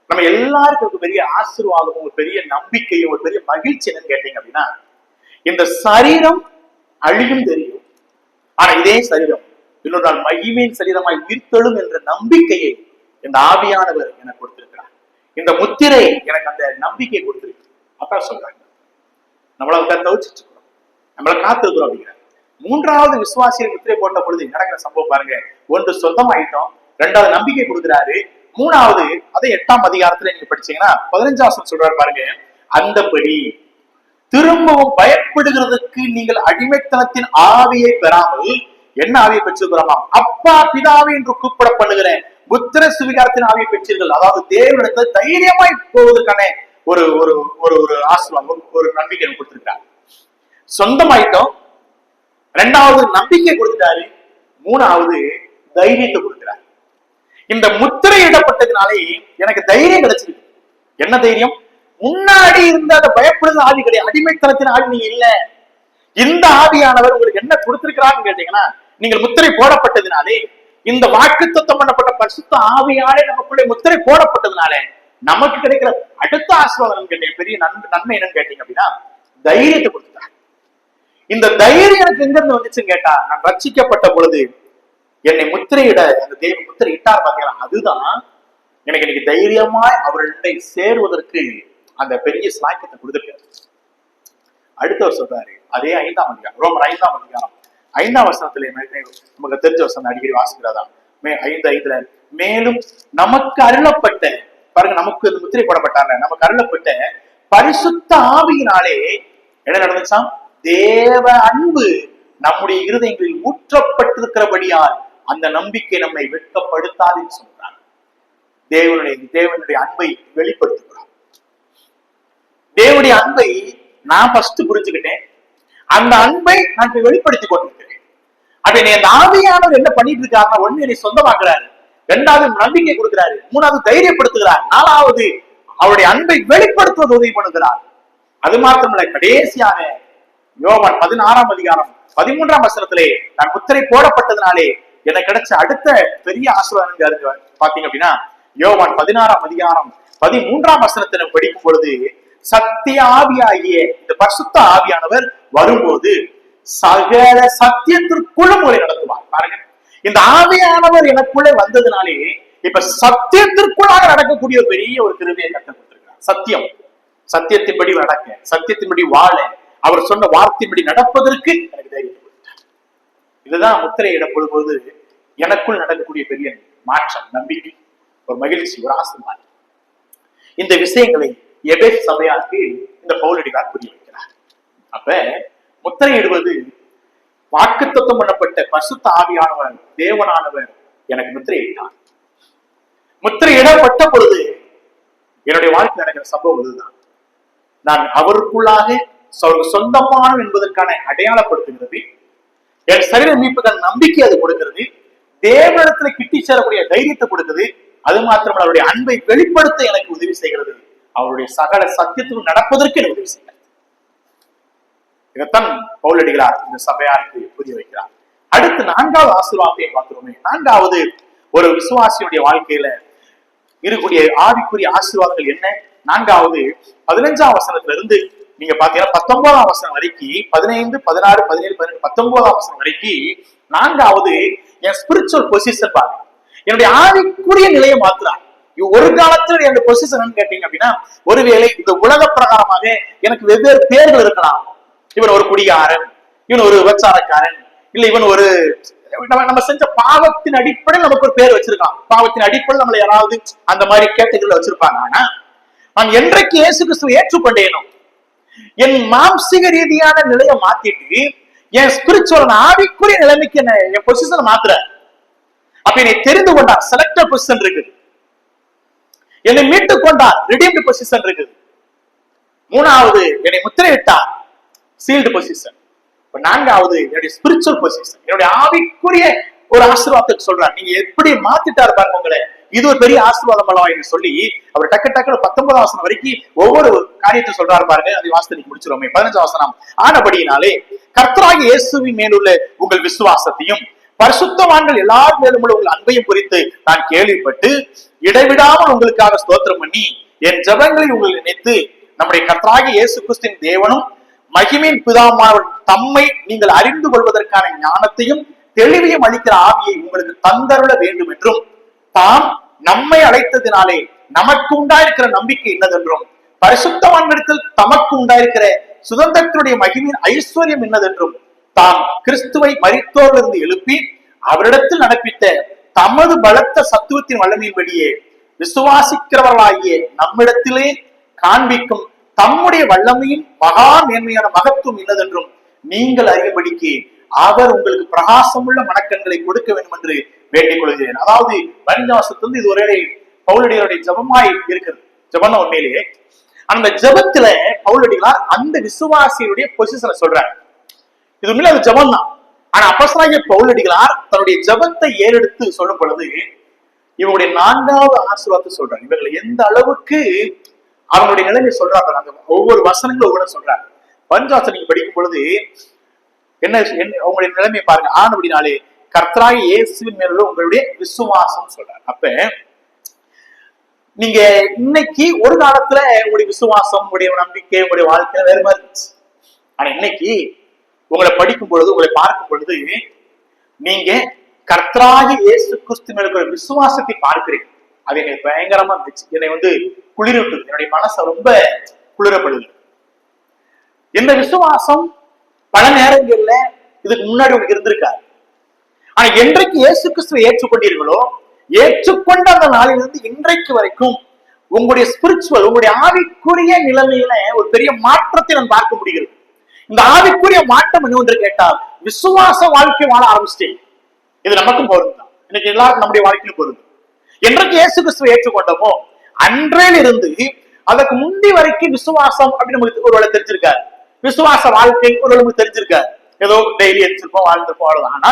நம்ம எல்லாருக்கும் ஒரு பெரிய ஆசீர்வாதமும் ஒரு பெரிய நம்பிக்கையும் ஒரு பெரிய மகிழ்ச்சி என்னன்னு கேட்டீங்க அப்படின்னா, இந்த சரீரம் அழியும் தெரியும், ஆனா இதே சரீரம் இன்னொரு நாள் மகிமையின் சரீரமாய் உயிர்த்தெழும் என்ற நம்பிக்கையை இந்த ஆவியானவர் எனக்கு கொடுத்திருக்கிறார். இந்த முத்திரை எனக்கு அந்த நம்பிக்கையை கொடுத்திருக்கு. அப்பா சொல்றாங்க, நம்மள தவிச்சிட்டு இருக்கிறோம், நம்மள காத்திருக்கிறோம் அப்படிங்கிற. மூன்றாவது விசுவாசியை முத்திரை போட்ட பொழுது நடக்கிற சம்பவம் பாருங்க. ஒன்று சொந்தமாயிட்டோம், இரண்டாவது நம்பிக்கை கொடுக்கிறாரு, மூணாவது அதை 8ஆம் அதிகாரத்துல நீங்க படிச்சீங்கன்னா 15 சொல்றாரு பாருங்க. அந்தபடி திரும்பவும் பயப்படுகிறதுக்கு நீங்கள் அடிமைத்தனத்தின் ஆவியை பெறாமல் என்ன ஆவியை பெற்றிருக்கிறோம்? அப்பா பிதாவை என்று கூப்பிட பண்ணுகிறேன் புத்திர சுவிகாரத்தின் ஆவியை பெற்றீர்கள். அதாவது தேவனிடத்தில் தைரியமாய் போவதற்கான ஒரு ஒரு ஒரு ஒரு ஆசீர்வாதம், ஒரு நம்பிக்கை கொடுத்திருக்காரு. சொந்தமாயிட்டோம், இரண்டாவது நம்பிக்கை கொடுத்துட்டாரு, மூணாவது தைரியத்தை கொடுக்கிறார். இந்த முத்திரையிடப்பட்டதுனாலே எனக்கு தைரியம் கிடைச்சிருக்கு. என்ன தைரியம்? முன்னாடி இருந்த அந்த பயப்படுத ஆவி கிடையாது, அடிமைத்தனத்தின் ஆவி நீங்க இல்ல. இந்த ஆவியானவர் உங்களுக்கு என்ன கொடுத்திருக்கிறான்னு கேட்டீங்கன்னா, நீங்கள் முத்திரை போடப்பட்டதுனாலே, இந்த வாக்குத்தத்தம் பண்ணப்பட்ட பரிசுத்த ஆவியாலே நமக்குள்ளே முத்திரை போடப்பட்டதுனாலே நமக்கு கிடைக்கிற அடுத்த ஆசீர்வாதம் கேட்டீங்க, பெரிய நன்மை என்னன்னு கேட்டீங்க அப்படின்னா, தைரியத்தை கொடுத்துட்டார். இந்த தைரியம் எனக்கு எங்க இருந்து வந்துச்சுன்னு கேட்டா, நான் ரட்சிக்கப்பட்ட பொழுது என்னை முத்திரையிட அந்த தேவன் முத்திரை இட்டார் பாத்தீங்களா, அதுதான் எனக்கு இன்னைக்கு தைரியமாய் அவர்களை சேருவதற்கு அந்த பெரிய சாக்கியத்தை கொடுத்திருக்காரு. அடுத்தவர் சொல்றாரு, அதே 5ஆம் அதிகாரம், ரோமர் 5ஆம் அதிகாரம் 5ஆம் வசனத்துல நமக்கு தெரிஞ்ச வசனம் அடிக்கடி வாசிக்கிறதா, 5:5 மேலும் நமக்கு அருளப்பட்ட, பாருங்க, நமக்கு முத்திரை போடப்பட்டாங்க, நமக்கு அருளப்பட்ட பரிசுத்த ஆவியினாலே என்ன நடந்துச்சாம்? தேவ அன்பு நம்முடைய இருதயங்களில் ஊற்றப்பட்டிருக்கிறபடியால் அந்த நம்பிக்கை நம்மை வெட்கப்படுத்தாதுன்னு சொல்றாங்க. தேவனுடைய அன்பை வெளிப்படுத்துகிறார். தேவனுடைய அன்பை நான் ஃபர்ஸ்ட் புரிஞ்சுக்கிட்டேன், அந்த அன்பை நான் வெளிப்படுத்தி கொண்டிருக்கிறேன். அப்ப அந்த ஆவியானவர் என்ன பண்ணிட்டு இருக்காருன்னா, ஒண்ணு என்னை சொந்தமாக்குறாரு, இரண்டாவது நம்பிக்கை கொடுக்கிறாரு, மூணாவது தைரியப்படுத்துகிறார், நாலாவது அவருடைய அன்பை வெளிப்படுத்துவது உதவி பண்ணுகிறார். அது மாத்திரமல்ல, கடைசியாக யோவான் 16ஆம் அதிகாரம் 13ஆம் வசனத்திலே நான் முத்திரை போடப்பட்டதுனாலே எனக்கு கிடைச்ச அடுத்த பெரிய ஆசீர்வாதம் பாத்தீங்க அப்படின்னா, யோவான் 16ஆம் அதிகாரம் 13ஆம் வசனத்தை படிக்கும் பொழுது, சத்திய ஆவியாகிய இந்த பரிசுத்த ஆவியானவர் வரும்போது சகல சத்தியத்திற்குள்ள உங்களை நடத்துவார். பாருங்க, இந்த ஆவியானவர் எனக்குள்ளே வந்ததுனாலே இப்ப சத்தியத்திற்குள்ளாக நடக்கக்கூடிய ஒரு பெரிய ஒரு கிருபையை கற்றுக் கொடுத்திருக்கிறார். சத்தியம், சத்தியத்தின்படி நடக்க, சத்தியத்தின்படி வாழ, அவர் சொன்ன வார்த்தையின்படி நடப்பதற்கு எனக்கு தைரியம் கொடுத்தார். இதுதான் முத்திரையிடப்படும் பொழுது எனக்குள் நடக்கக்கூடிய பெரிய மாற்றம், நம்பிக்கை, ஒரு மகிழ்ச்சி, ஒரு ஆசீர்வாதம். இந்த விஷயங்களை எபேசு சபையாருக்கு இந்த பவுலடியார் புரிய வைக்கிறார். அப்ப முத்திரையிடுவது வாக்குத்தத்தம் பண்ணப்பட்ட பரிசுத்த ஆவியானவர், தேவனானவர் எனக்கு முத்திரையிட்டார். முத்திரையிடப்பட்ட பொழுது என்னுடைய வாழ்க்கை நடக்கிற சம்பவம் இதுதான். நான் அவருக்குள்ளாக சொந்தமான என்பதற்கான அடையாளப்படுத்துகிறது. என் சரீர மீட்புக்கான நம்பிக்கை அது கொடுக்கிறது. தேவனிடத்துல கிட்டி சேரக்கூடிய தைரியத்தை கொடுக்குது. அது மாத்திரமல்ல, அவருடைய அன்பை வெளிப்படுத்த எனக்கு உதவி செய்கிறது. அவருடைய சகல சத்தியத்துடன் நடப்பதற்கு எனக்கு உதவி செய்கிறது. இதைத்தான் பவுலடிகளார் இந்த சபையாருக்கு புரிய வைக்கிறார். அடுத்து 4வது ஆசீர்வாதத்தை பார்க்கிறோமே. 4வது ஒரு விசுவாசியுடைய வாழ்க்கையில இருக்கக்கூடிய ஆவிக்குரிய ஆசீர்வாதங்கள் என்ன? 4வது 15ஆம் வசனத்துல இருந்து நீங்க பாத்தீங்கன்னா 19ஆம் வசனம் வரைக்கும், 15, 16, 17, 18, 19ஆம் வசனம் வரைக்கும் 4வது என் ஸ்பிரிச்சுவல் பொசிஷன் பாருங்க. என்னுடைய ஆவிக்குரிய நிலையை மாத்துறாங்க. ஒரு காலத்துல என்னுடைய பொசிஷன் கேட்டீங்க அப்படின்னா, ஒருவேளை இந்த உலக பிரகாரமாக எனக்கு வெவ்வேறு பேர்கள் இருக்கலாம். இவன் ஒரு குடிகாரன், இவன் ஒரு விபச்சாரக்காரன், இல்ல இவன் ஒரு நம்ம செஞ்ச பாவத்தின் அடிப்படையில் நமக்கு ஒரு பேர் வச்சிருக்கான். பாவத்தின் அடிப்படையில் நம்மளை யாராவது அந்த மாதிரி கேட்டகரியில வச்சிருப்பாங்க. ஆனா நான் என்றைக்கு இயேசு கிறிஸ்துவை ஏற்றுக்கொண்டேனோ, என் மாம்சிக ரீதியான நிலையை மாத்திட்டு என் ஸ்பிரிச்சுவல் ஆவிக்குரிய நிலைமைக்கு என் பொசிஷனை மாத்துற. அப்ப என்னை தெரிந்து கொண்டார், செலக்டட் பொசிஷன் இருக்குது. என்னை மீட்டு கொண்டார், ரிடீம்டு பொசிஷன் இருக்குது. 3வது என்னை முத்திரையிட்டார், சீல்டு பொசிஷன். 4வது என்னுடைய ஸ்பிரிச்சுவல் பொசிஷன், என்னுடைய ஆவிக்குரிய ஒரு ஆசீர்வாதத்துக்கு சொல்றார். நீங்க எப்படி மாத்திட்டாரு பாருங்க உங்களை, இது ஒரு பெரிய ஆசீர்வாதம் அல்லவா என்று சொல்லி அவர் டக்கு டக்குனு 19ஆம் வசனம் வரைக்கும் ஒவ்வொரு காரியத்தை சொல்றாரு பாருங்க. அதை வாசனை முடிச்சிருவோமே. 15ஆம் வசனம், ஆனபடியினாலே கர்த்தராகிய இயேசுவின் மேலுள்ள உங்கள் விசுவாசத்தையும் பரிசுத்தவான்கள் எல்லார் மேலும் உள்ள உங்கள் அன்பையும் குறித்து நான் கேள்விப்பட்டு இடைவிடாமல் உங்களுக்காக ஸ்தோத்திரம் பண்ணி என் ஜெபங்களை உங்களை நினைத்து நம்முடைய கர்த்தராகிய இயேசு கிறிஸ்துவின் தேவனும் மகிமையின் பிதாவானவர் தம்மை நீங்கள் அறிந்து கொள்வதற்கான ஞானத்தையும் தெளிவையும் அளிக்கிற ஆவியை உங்களுக்கு தந்தருள வேண்டும் என்றும், தாம் நம்மை அழைத்ததினாலே நமக்கு உண்டாயிருக்கிற நம்பிக்கை என்னதென்றும், பரிசுத்தவான்களிடத்தில் தமக்கு உண்டாயிருக்கிற சுதந்திரத்தினுடைய மகிமையின் ஐஸ்வர்யம் என்னதென்றும், தாம் கிறிஸ்துவை மரித்தோரிலிருந்து எழுப்பி அவரிடத்தில் நடப்பித்த தமது பலத்த சத்துவத்தின் வல்லமையின்படியே விசுவாசிக்கிறவர்களாகிய நம்மிடத்திலே காண்பிக்கும் தம்முடைய வல்லமையின் மகா மேன்மையான மகத்துவம் என்னதென்றும் நீங்கள் அறியும்படிக்கு அவர் உங்களுக்கு பிரகாசமுள்ள மனக்கண்களை கொடுக்க வேண்டும் என்று வேண்டிக் கொள்கிறேன். அதாவது 15ஆம் வசனத்திலிருந்து இது ஒரே பவுலடிகளுடைய ஜபமாய் இருக்கிறது. ஜபம் உண்மையிலேயே அந்த ஜபத்துல பவுலடிகளார் அந்த விசுவாசியுடைய பொசிஷனை சொல்றாங்க. இது உண்மையில அது ஜபம் தான். ஆனா அப்போஸ்தலனாகிய பவுலடிகளார் தன்னுடைய ஜபத்தை ஏறெடுத்து சொல்லும் பொழுது இவங்களுடைய 4வது ஆசீர்வாதத்தை சொல்றாங்க. இவங்களை எந்த அளவுக்கு அவங்களுடைய நிலைமை சொல்றாங்க, அந்த ஒவ்வொரு வசனங்களும் ஒவ்வொரு சொல்றாங்க. 15ஆம் வசனம் நீங்க படிக்கும் பொழுது என்ன அவங்களுடைய நிலைமை பாருங்க. ஆனபடினாலே கர்த்தராகிய இயேசுவின் மேல உங்களுடைய விசுவாசம் சொல்றாங்க. அப்ப நீங்க இன்னைக்கு ஒரு காலத்துல உங்களுடைய விசுவாசம், உங்களுடைய நம்பிக்கை, உங்களுடைய வாழ்க்கை வேற மாதிரி இருந்துச்சு. ஆனா இன்னைக்கு உங்களை படிக்கும் பொழுது, உங்களை பார்க்கும் பொழுது நீங்க கர்த்தராகிய இயேசு கிறிஸ்து மேல இருக்கிற விசுவாசத்தை பார்க்கிறீங்க. அது எனக்கு பயங்கரமா இருந்துச்சு. என்னை குளிரூட்டுது, என்னுடைய மனசை ரொம்ப குளிரப்படுது. இந்த விசுவாசம் பல நேரங்கள்ல இதுக்கு முன்னாடி உங்களுக்கு இருந்திருக்காரு. ஆனா என்றைக்கு இயேசு கிறிஸ்துவை ஏற்றுக்கொண்டீர்களோ, ஏற்றுக்கொண்ட அந்த நாளிலிருந்து இன்றைக்கு வரைக்கும் உங்களுடைய ஸ்பிரிச்சுவல், உங்களுடைய ஆவிக்குரிய நிலைமையில ஒரு பெரிய மாற்றத்தை நான் பார்க்க முடிகிறது. இந்த ஆவிக்குரிய மாற்றம் என்னவென்று கேட்டால், விசுவாச வாழ்க்கை வாழ ஆரம்பிச்சிட்டேன். இது நமக்கும் பொருந்தும், இன்னைக்கு எல்லாருக்கும் நம்முடைய வாழ்க்கையிலும் பொருந்தும். என்றைக்கு இயேசு கிறிஸ்துவை ஏற்றுக்கொண்டோமோ அன்றையிலிருந்து அதற்கு முந்தி வரைக்கும் விசுவாசம் அப்படின்னு நமக்கு ஒருவேளை தெரிஞ்சிருக்காரு, விசுவாச வாழ்க்கை ஒருவேளை தெரிஞ்சிருக்காரு, ஏதோ டெய்லி எடுத்திருப்போம், வாழ்ந்திருப்போம், அவ்வளவுதான். ஆனா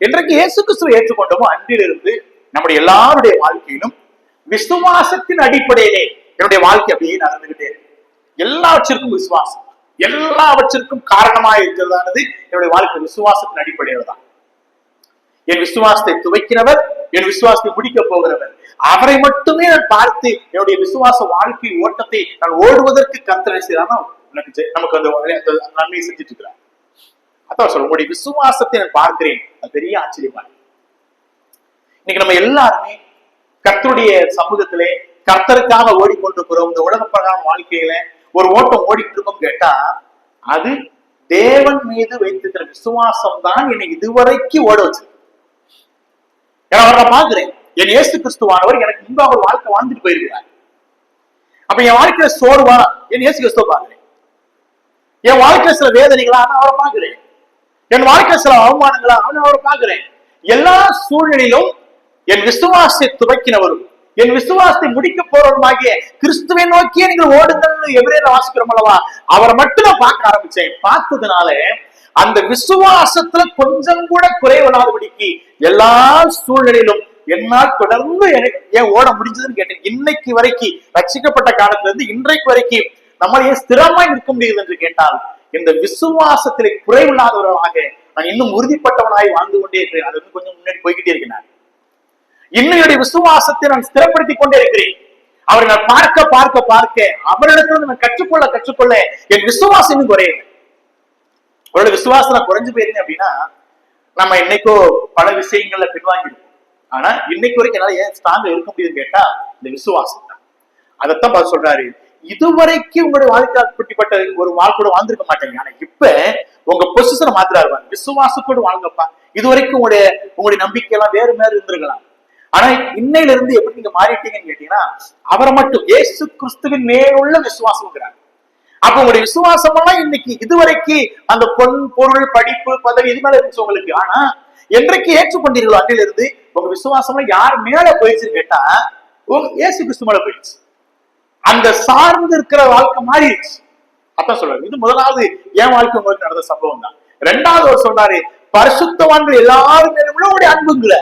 என்றைக்கு இயேசு கிறிஸ்துவை ஏற்றுக்கொண்டோமோ அன்றிலிருந்து நம்முடைய எல்லாருடைய வாழ்க்கையிலும் விசுவாசத்தின் அடிப்படையிலே என்னுடைய வாழ்க்கை அப்படியே நடந்துகிட்டே இருக்கு. எல்லாவற்றிற்கும் விசுவாசம், எல்லாவற்றிற்கும் காரணமாக இருக்கிறதானது என்னுடைய வாழ்க்கை விசுவாசத்தின் அடிப்படையில் தான். என் விசுவாசத்தை துவைக்கிறவர், என் விசுவாசத்தை முடிக்க போகிறவர், அவரை மட்டுமே நான் பார்த்து என்னுடைய விசுவாச வாழ்க்கை ஓட்டத்தை நான் ஓடுவதற்கு கர்த்தர் செய்யறானோ நமக்கு அந்த நன்மையை செஞ்சுட்டு இருக்கிறார். அதான் சொல்ல, உங்களுடைய விசுவாசத்தை நான் பார்க்கிறேன், அது பெரிய ஆச்சரியமா. இன்னைக்கு நம்ம எல்லாருமே கர்த்தருடைய சமூகத்திலே கர்த்தருக்காக ஓடிக்கொண்டிருக்கிறோம். இந்த உலக பிரகாரம் வாழ்க்கையில ஒரு ஓட்டம் ஓடிட்டு இருக்கோம் கேட்டா, அது தேவன் மீது வைத்திருக்கிற விசுவாசம் தான் என்னை இதுவரைக்கும் ஓட வச்சு. அவரை பாக்குறேன், என் இயேசு கிறிஸ்துவானவர் எனக்கு முன்பாக ஒரு வாழ்க்கை வாழ்ந்துட்டு போயிருக்கிறார். அப்ப என் வாழ்க்கையில சோர்வா என் இயேசு கிறிஸ்துவ பாக்குறேன், என் வாழ்க்கையில சில வேதனைகளா அவரை பாக்குறேன், என் வாழ்க்கையில சில அவமானங்களா அவரை பாக்குறேன். எல்லா சூழ்நிலையிலும் என் விசுவாசத்தை துவக்கினவரும் என் விசுவாசத்தை முடிக்க போறவருமாகிய கிறிஸ்துவை நோக்கியே நீங்கள் ஓடுங்கள்னு எபிரேயர்ல வாசிக்கிறோம் அல்லவா, அவரை மட்டும் நான் பார்க்க ஆரம்பிச்சேன். பார்த்ததுனால அந்த விசுவாசத்துல கொஞ்சம் கூட குறைவில்லாதபடிக்கு எல்லா சூழ்நிலையிலும் என்னால் தொடர்ந்து எனக்கு ஏன் ஓட முடிஞ்சதுன்னு கேட்டேன். இன்னைக்கு வரைக்கும், ரட்சிக்கப்பட்ட காலத்துல இருந்து இன்றைக்கு வரைக்கும் நம்ம ஏன் ஸ்திரமாய் நிற்க முடியுது என்று கேட்டால், இந்த விசுவாசத்திலே குறைவில்லாதவர்களாக நான் இன்னும் உறுதிப்பட்டவனாய் வாழ்ந்து கொண்டே இருக்கிறேன். அது கொஞ்சம் முன்னாடி போய்கிட்டே இருக்கிறேன். இன்னும் விசுவாசத்தை நான் ஸ்திரப்படுத்திக் கொண்டே இருக்கிறேன். அவரை நான் பார்க்க பார்க்க பார்க்க அவரிடத்துல நான் கற்றுக்கொள்ள என் விசுவாசம் இன்னும் குறையுது. அவரோட விசுவாசம் நான் குறைஞ்சு போயிருந்தேன் அப்படின்னா நம்ம இன்னைக்கோ பல விஷயங்கள்ல பின்வாங்கிருக்கோம். ஆனா இன்னைக்கு வரைக்கும் என்னால ஏன் ஸ்ட்ராங்கா இருக்க முடியுதுன்னு கேட்டா இந்த விசுவாசம் தான். அதைத்தான் பார்த்து சொல்றாரு, இதுவரைக்கும் உங்களுடைய வாழ்க்கை பட்டிப்பட்ட ஒரு வாழ்க்கையோட வாழ்ந்திருக்க மாட்டேங்க, ஆனா இப்ப உங்க பொசிஷனை மாத்திராரு, விசுவாசத்தோடு வாழ்ங்கப்பா. இதுவரைக்கும் உங்களுடைய நம்பிக்கை எல்லாம் வேறு மேல இருந்திருக்கலாம், ஆனா இன்னையில இருந்து எப்படி நீங்க மாறிட்டீங்கன்னு கேட்டீங்கன்னா அவரை மட்டும் இயேசு கிறிஸ்துவின் மேலுள்ள விசுவாசம்ங்கிறாங்க. அப்ப உங்களுடைய விசுவாசம் எல்லாம் இன்னைக்கு இதுவரைக்கும் அந்த பொருள், படிப்பு, பதவி இது மேல இருந்துச்சு உங்களுக்கு. ஆனா என்றைக்கு ஏற்றுக்கொண்டீர்களோ அன்றில இருந்து உங்க விசுவாசம் யார் மேல போயிடுச்சுன்னு கேட்டா இயேசு கிறிஸ்து மேல போயிடுச்சு. அந்த சார்ந்து இருக்கிற வாழ்க்கை மாறிடுச்சு. அதான் சொல்றாரு, இது முதலாவது என் வாழ்க்கை உங்களுக்கு நடந்த சம்பவம் தான். ரெண்டாவது அவர் சொல்றாரு, பரிசுத்தவான்கள் எல்லாரும் மேலும் உங்களுடைய அன்புங்கிற.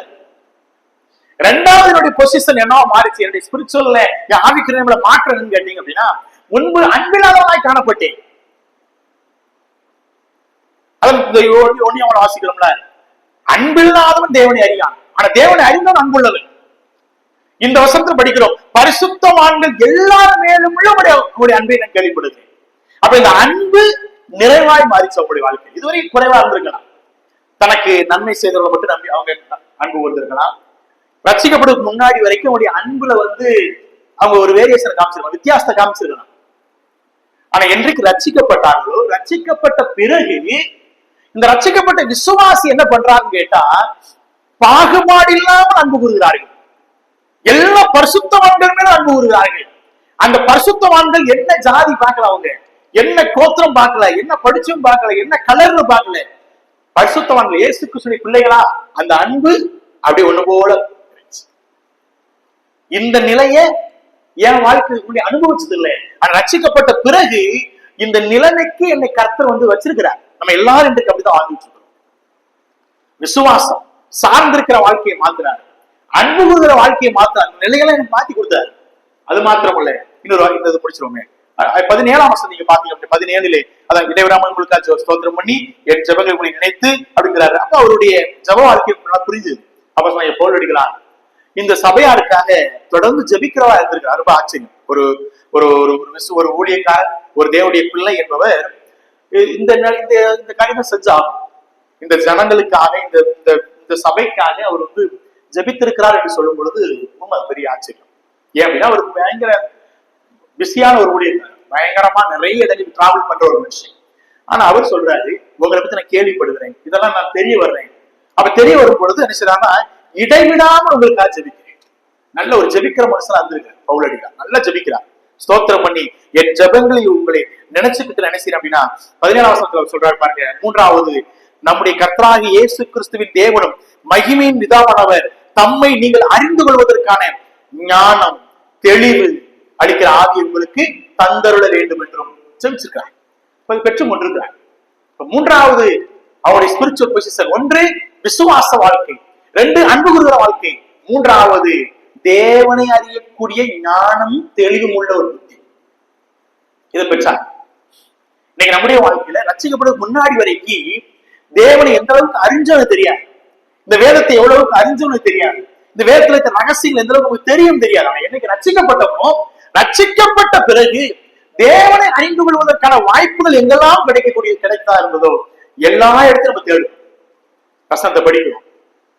ரெண்டாவது என்னுடைய பொசிஷன் என்னவா மாறிச்சு, என்னுடைய ஸ்பிரிச்சுவல்ல என் ஆவிக்குரிய மாற்றம்னு கேட்டீங்க அப்படின்னா, முன்பு அன்பில்லாதவனாய் காணப்பட்டேன். ஒன்னி அவனை வாசிக்கிறோம்ல, அன்பில்லாதவன் தேவனை அறியான், ஆனா தேவனை அறிந்தவன் அன்புள்ளவன். இந்த வசனத்தில் படிக்கிறோம், பரிசுத்தவான்கள் எல்லாரும் மேலும் உங்களுடைய அன்பை நான் கேள்விப்படுகிறேன். அப்ப இந்த அன்பு நிறைவாய் மாறிச்சு அவங்களுடைய வாழ்க்கை. இதுவரை குறைவா இருந்திருக்கலாம், தனக்கு நன்மை செய்தவர்கள் மட்டும் நம்பி அவங்க அன்பு வந்திருக்கலாம். ரட்சிக்கப்படுவதற்கு முன்னாடி வரைக்கும் அவங்களுடைய அன்புல அவங்க ஒரு வேரியேஷன் காமிச்சிருக்காங்க, வித்தியாசத்தை காமிச்சிருக்கலாம். ஆனா என்றைக்கு ரட்சிக்கப்பட்டார்களோ, ரட்சிக்கப்பட்ட பிறகு இந்த ரட்சிக்கப்பட்ட விசுவாசி என்ன பண்றாங்கன்னு கேட்டா, பாகுபாடு இல்லாமல் அன்பு கூறுகிறார்கள். எல்லா பரிசுத்தவான்கள் மேல அன்பு கூறுகிறார்கள். அந்த பரிசுத்தவான்கள் என்ன ஜாதி பார்க்கல, அவங்க என்ன கோத்திரம் பார்க்கல, என்ன படிச்சும் பார்க்கல, என்ன கலர்னு பார்க்கல. பரிசுத்தவான்கள் இயேசு கிறிஸ்துவின் பிள்ளைகளா அந்த அன்பு அப்படி ஒண்ணு போல. இந்த நிலைய என் வாழ்க்கை அனுபவிச்சது இல்லை. ஆனா ரட்சிக்கப்பட்ட பிறகு இந்த நிலைமைக்கு என்னை கர்த்தர் வச்சிருக்கிறார். நம்ம எல்லாரும் இன்றைக்கு அப்படிதான் வாழ்ந்துட்டு இருக்கிறோம். விசுவாசம் சார்ந்திருக்கிற வாழ்க்கையை மாத்துறாரு, அன்பு கூறுகிற வாழ்க்கையை மாத்துறாரு, நிலைகளை எனக்கு மாத்தி கொடுத்தாரு. அது மாத்திரமல்ல, இன்னொரு முடிச்சிருவோமே, 17ஆம் வசனம் நீங்க பாத்தீங்க, 17 அதான் இடைவிடாமல் உங்களுக்கு ஸ்தோத்திரம் பண்ணி என் ஜெபங்களை உங்களை நினைத்து அப்படிங்கிறாரு. அப்ப அவருடைய ஜெப வாழ்க்கை புரிஞ்சுது. அப்ப போல் அடிக்கலாம், இந்த சபையாருக்காக தொடர்ந்து ஜெபிக்கிறவா இருந்திருக்காரு. ரொம்ப ஆச்சரியம். ஒரு ஒரு ஒரு ஊழியக்காரர், ஒரு தேவனுடைய பிள்ளை என்பவர் இந்த காரியம் செஞ்சாகும். இந்த ஜனங்களுக்காக, இந்த சபைக்காக அவர் ஜெபித்திருக்கிறார் என்று சொல்லும் பொழுது ரொம்ப பெரிய ஆச்சரியம். ஏன் அப்படின்னா அவர் பயங்கர பிஸியான ஒரு ஊழியக்காரர், பயங்கரமா நிறைய இடங்களுக்கு டிராவல் பண்ற ஒரு மனுஷன். ஆனா அவர் சொல்றாரு, உங்களை பத்தி நான் கேள்விப்படுகிறேன், இதெல்லாம் நான் தெரிய வர்றேன், அப்ப தெரிய வரும் பொழுது என்ன செய்யறாங்கன்னா, இடைவிடாமல் உங்களுக்காக ஜெபிக்கிறேன். நல்ல ஒரு ஜெபிக்கிற மனுஷனா இருந்திருக்காரு பவுலடியார், நல்லா ஜெபிக்கிறார், ஸ்தோத்திரம் பண்ணி என் ஜெபங்களில் உங்களை நினைச்சுக்கிட்டு நினைச்சேன் அப்படின்னா 17ஆம் வசனத்துல சொல்றாரு பாருங்க. மூன்றாவது, நம்முடைய கர்த்தராகிய இயேசு கிறிஸ்துவின் தேவனும் மகிமையின் பிதாவானவர் தம்மை நீங்கள் அறிந்து கொள்வதற்கான ஞானம் தெளிவு அளிக்கிற ஆவி உங்களுக்கு தந்தருள வேண்டும் என்றும் ஜெபிச்சிருக்கிறார், பெற்று கொண்டிருக்கிறார். மூன்றாவது அவருடைய ஸ்பிரிச்சுவல் பொசிஷன், ஒன்று விசுவாச வாழ்க்கை, 2 அன்பு கூறுகிற வாழ்க்கை, 3வது தேவனை அறியக்கூடிய ஞானம் தெளிவும் உள்ள ஒரு புத்தி. இதை பெற்றார். இன்னைக்கு நம்முடைய வாழ்க்கையில ரட்சிக்கப்படுவதற்கு முன்னாடி வரைக்கும் தேவனை எந்த அளவுக்கு அறிஞ்சவனு தெரியாது, இந்த வேதத்தை எவ்வளவுக்கு அறிஞ்சவனு தெரியாது, இந்த வேதத்துல இருக்க ரகசியங்கள் எந்த அளவுக்கு தெரியும் தெரியாது. ஆனா என்னைக்கு ரட்சிக்கப்பட்டப்போ, ரட்சிக்கப்பட்ட பிறகு தேவனை அறிந்து கொள்வதற்கான வாய்ப்புகள் எங்கெல்லாம் கிடைத்தா இருந்ததோ எல்லா இடத்தையும் நம்ம தேடும். வசனத்தை படிக்கிறோம்,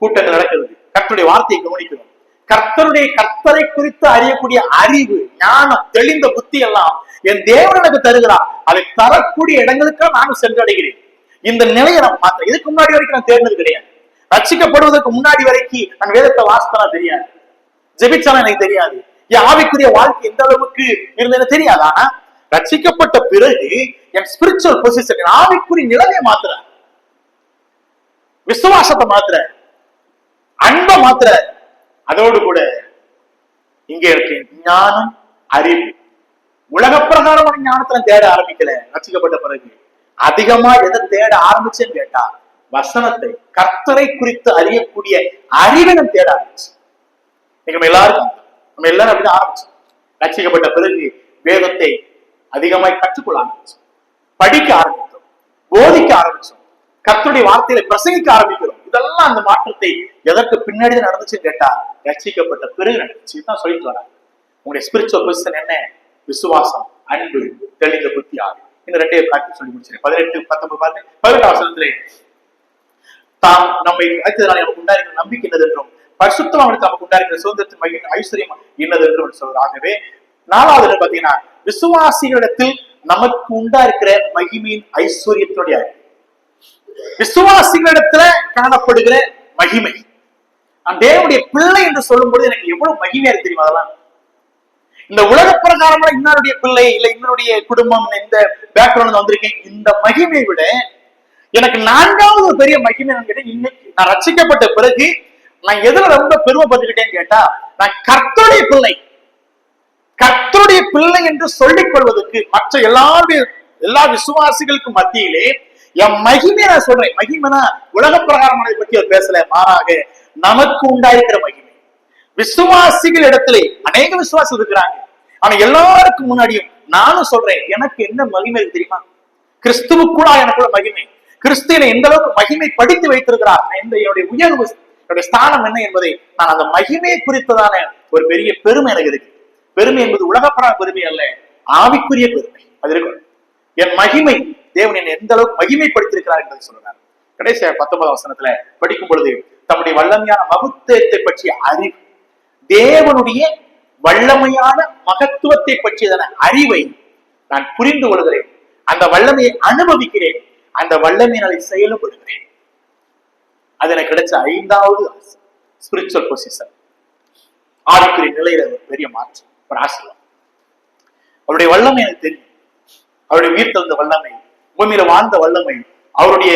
கூட்டங்கள் நடக்கிறது, கர்த்தருடைய வார்த்தையை கவனிக்கிறோம், கர்த்தரை குறித்து அறியக்கூடிய அறிவு, ஞானம், தெளிந்த புத்தி எல்லாம் என் தேவன் எனக்கு தருகிறார். அதை தரக்கூடிய இடங்களுக்காக நானும் சென்றடைகிறேன். இந்த நிலையை நான் பார்த்தேன். இதுக்கு முன்னாடி வரைக்கும் நான் தேர்ந்தது கிடையாது. ரட்சிக்கப்படுவதற்கு முன்னாடி வரைக்கும் நான் வேதத்தை வாசித்தா தெரியாது, ஜெபிச்சாலும் எனக்கு தெரியாது, என் ஆவிக்குரிய வாழ்க்கை எந்த அளவுக்கு இருந்தது தெரியாது. ஆனா ரட்சிக்கப்பட்ட பிறகு என் ஸ்பிரிச்சுவல் பொசிஷன், என் ஆவிக்குரிய நிலையை மாத்துற, விசுவாசத்தை மாத்துற, அன்பை மாத்துற, அதோடு கூட இங்க இருக்கு ஞானம் அறிவு. உலக பிரகாரமான ஞானத்துல தேட ஆரம்பிக்கல. ரட்சிக்கப்பட்ட பிறகு அதிகமா எதை தேட ஆரம்பிச்சேன்னு கேட்டா, வசனத்தை, கர்த்தரை குறித்து அறியக்கூடிய அறிவை நம்ம தேட ஆரம்பிச்சு. நம்ம எல்லாரும் அப்படிதான் ஆரம்பிச்சோம். ரட்சிக்கப்பட்ட பிறகு வேதத்தை அதிகமாய் கற்றுக்கொள்ள ஆரம்பிச்சோம், படிக்க ஆரம்பித்தோம், போதிக்க ஆரம்பிச்சோம், கர்த்தருடைய வார்த்தையில பிரசங்கிக்க ஆரம்பிக்கிறோம். இதெல்லாம் அந்த மாற்றத்தை எதற்கு பின்னாடி நடந்துச்சுன்னு கேட்டா, ரட்சிக்கப்பட்ட பிறகு நடந்துச்சு. தான் சொல்லிட்டு வராங்க. உங்களுடைய ஸ்பிரிச்சுவல் பொசிஷன் என்ன? விசுவாசம், அன்பு, தெளிந்த புத்தி, ஆவி. இந்த 2 காட்சி சொல்லி முடிச்சிருக்கேன். 18, 19 பாருங்க. 18ஆம் வசனத்திலே தாம் நம்மை அழைத்ததனால நமக்கு உண்டாயிருக்கிற நம்பிக்கை என்னது என்றும், பரிசுத்தமானவனுக்கு நமக்கு உண்டாயிருக்கிற சுதந்திரத்தின் மகிமை ஐஸ்வர்யம் என்னது என்று சொல்றார். ஆகவே 4வது பாத்தீங்கன்னா, விசுவாசிகளிடத்தில் நமக்கு உண்டா இருக்கிற மகிமையின் ஐஸ்வர்யத்துடைய, விசுவாசிகளிடத்துல காணப்படுகிற மகிமை. நான் தேவனுடைய பிள்ளை என்று சொல்லும்போது எனக்கு எவ்வளவு மகிமையா இருக்கு தெரியுமா? அதெல்லாம் இந்த உலக பிரகாரமான இன்னருடைய பிள்ளை, இல்ல இன்னருடைய குடும்பம், இந்த பேக்ரவுண்ட் வந்திருக்கேன், இந்த மகிமையை விட எனக்கு 4வது ஒரு பெரிய மகிமை கேட்டேன். இன்னைக்கு நான் ரட்சிக்கப்பட்ட பிறகு நான் எதுல ரொம்ப பெருமைப்பட்டுக்கிட்டேன்னு கேட்டா, நான் கர்த்தருடைய பிள்ளை, கர்த்தருடைய பிள்ளை என்று சொல்லிக் கொள்வதற்கு மற்ற எல்லா விசுவாசிகளுக்கு மத்தியிலே என் மகிமையை நான் சொல்றேன். மகிமைனா உலக பிரகாரமானதை பற்றி அவர் பேசல, மாறாக நமக்கு உண்டாயிருக்கிற மகிமை. விசுவாசிகள் இடத்திலே அநேக விசுவாசிகள் இருக்கிறாங்க. ஆனா எல்லாருக்கும் முன்னாடியும் நானும் சொல்றேன், எனக்கு என்ன மகிமை தெரியுமா? கிறிஸ்துவுக்குள்ளா எனக்குள்ள மகிமை. கிறிஸ்துவனை எந்த அளவுக்கு மகிமை படித்து வைத்திருக்கிறார், என்னுடைய உயர்வு, என்னுடைய ஸ்தானம் என்ன என்பதை நான் அந்த மகிமையை குறித்ததான ஒரு பெரிய பெருமை எனக்கு இருக்கு. பெருமை என்பது உலகப்படாத பெருமை அல்ல, ஆவிக்குரிய பெருமை. அது இருக்கும். என் மகிமை, தேவன் என்னை எந்த அளவுக்கு மகிமைப்படுத்திருக்கிறார் என்பதை சொல்றார். கடைசி 19ஆம் வசனத்துல படிக்கும் பொழுது, தம்முடைய வல்லமையான மகத்துவத்தை பற்றிய அறிவு, தேவனுடைய வல்லமையான மகத்துவத்தை பற்றியதான அறிவை நான் புரிந்து கொள்கிறேன், அந்த வல்லமையை அனுபவிக்கிறேன், அந்த வல்லமையினாலே செயலும் படுகிறேன். அது எனக்கு கிடைச்ச 5வது ஸ்பிரிச்சுவல் பொசிஷன். ஆவிக்குரிய நிலையில ஒரு பெரிய மாற்றம், ஒரு ஆசீர்வாதம். அவருடைய வல்லமை எனக்கு தெரியும். அவருடைய உயிர் தந்த வல்லமை, பூமியில வாழ்ந்த வல்லமை, அவருடைய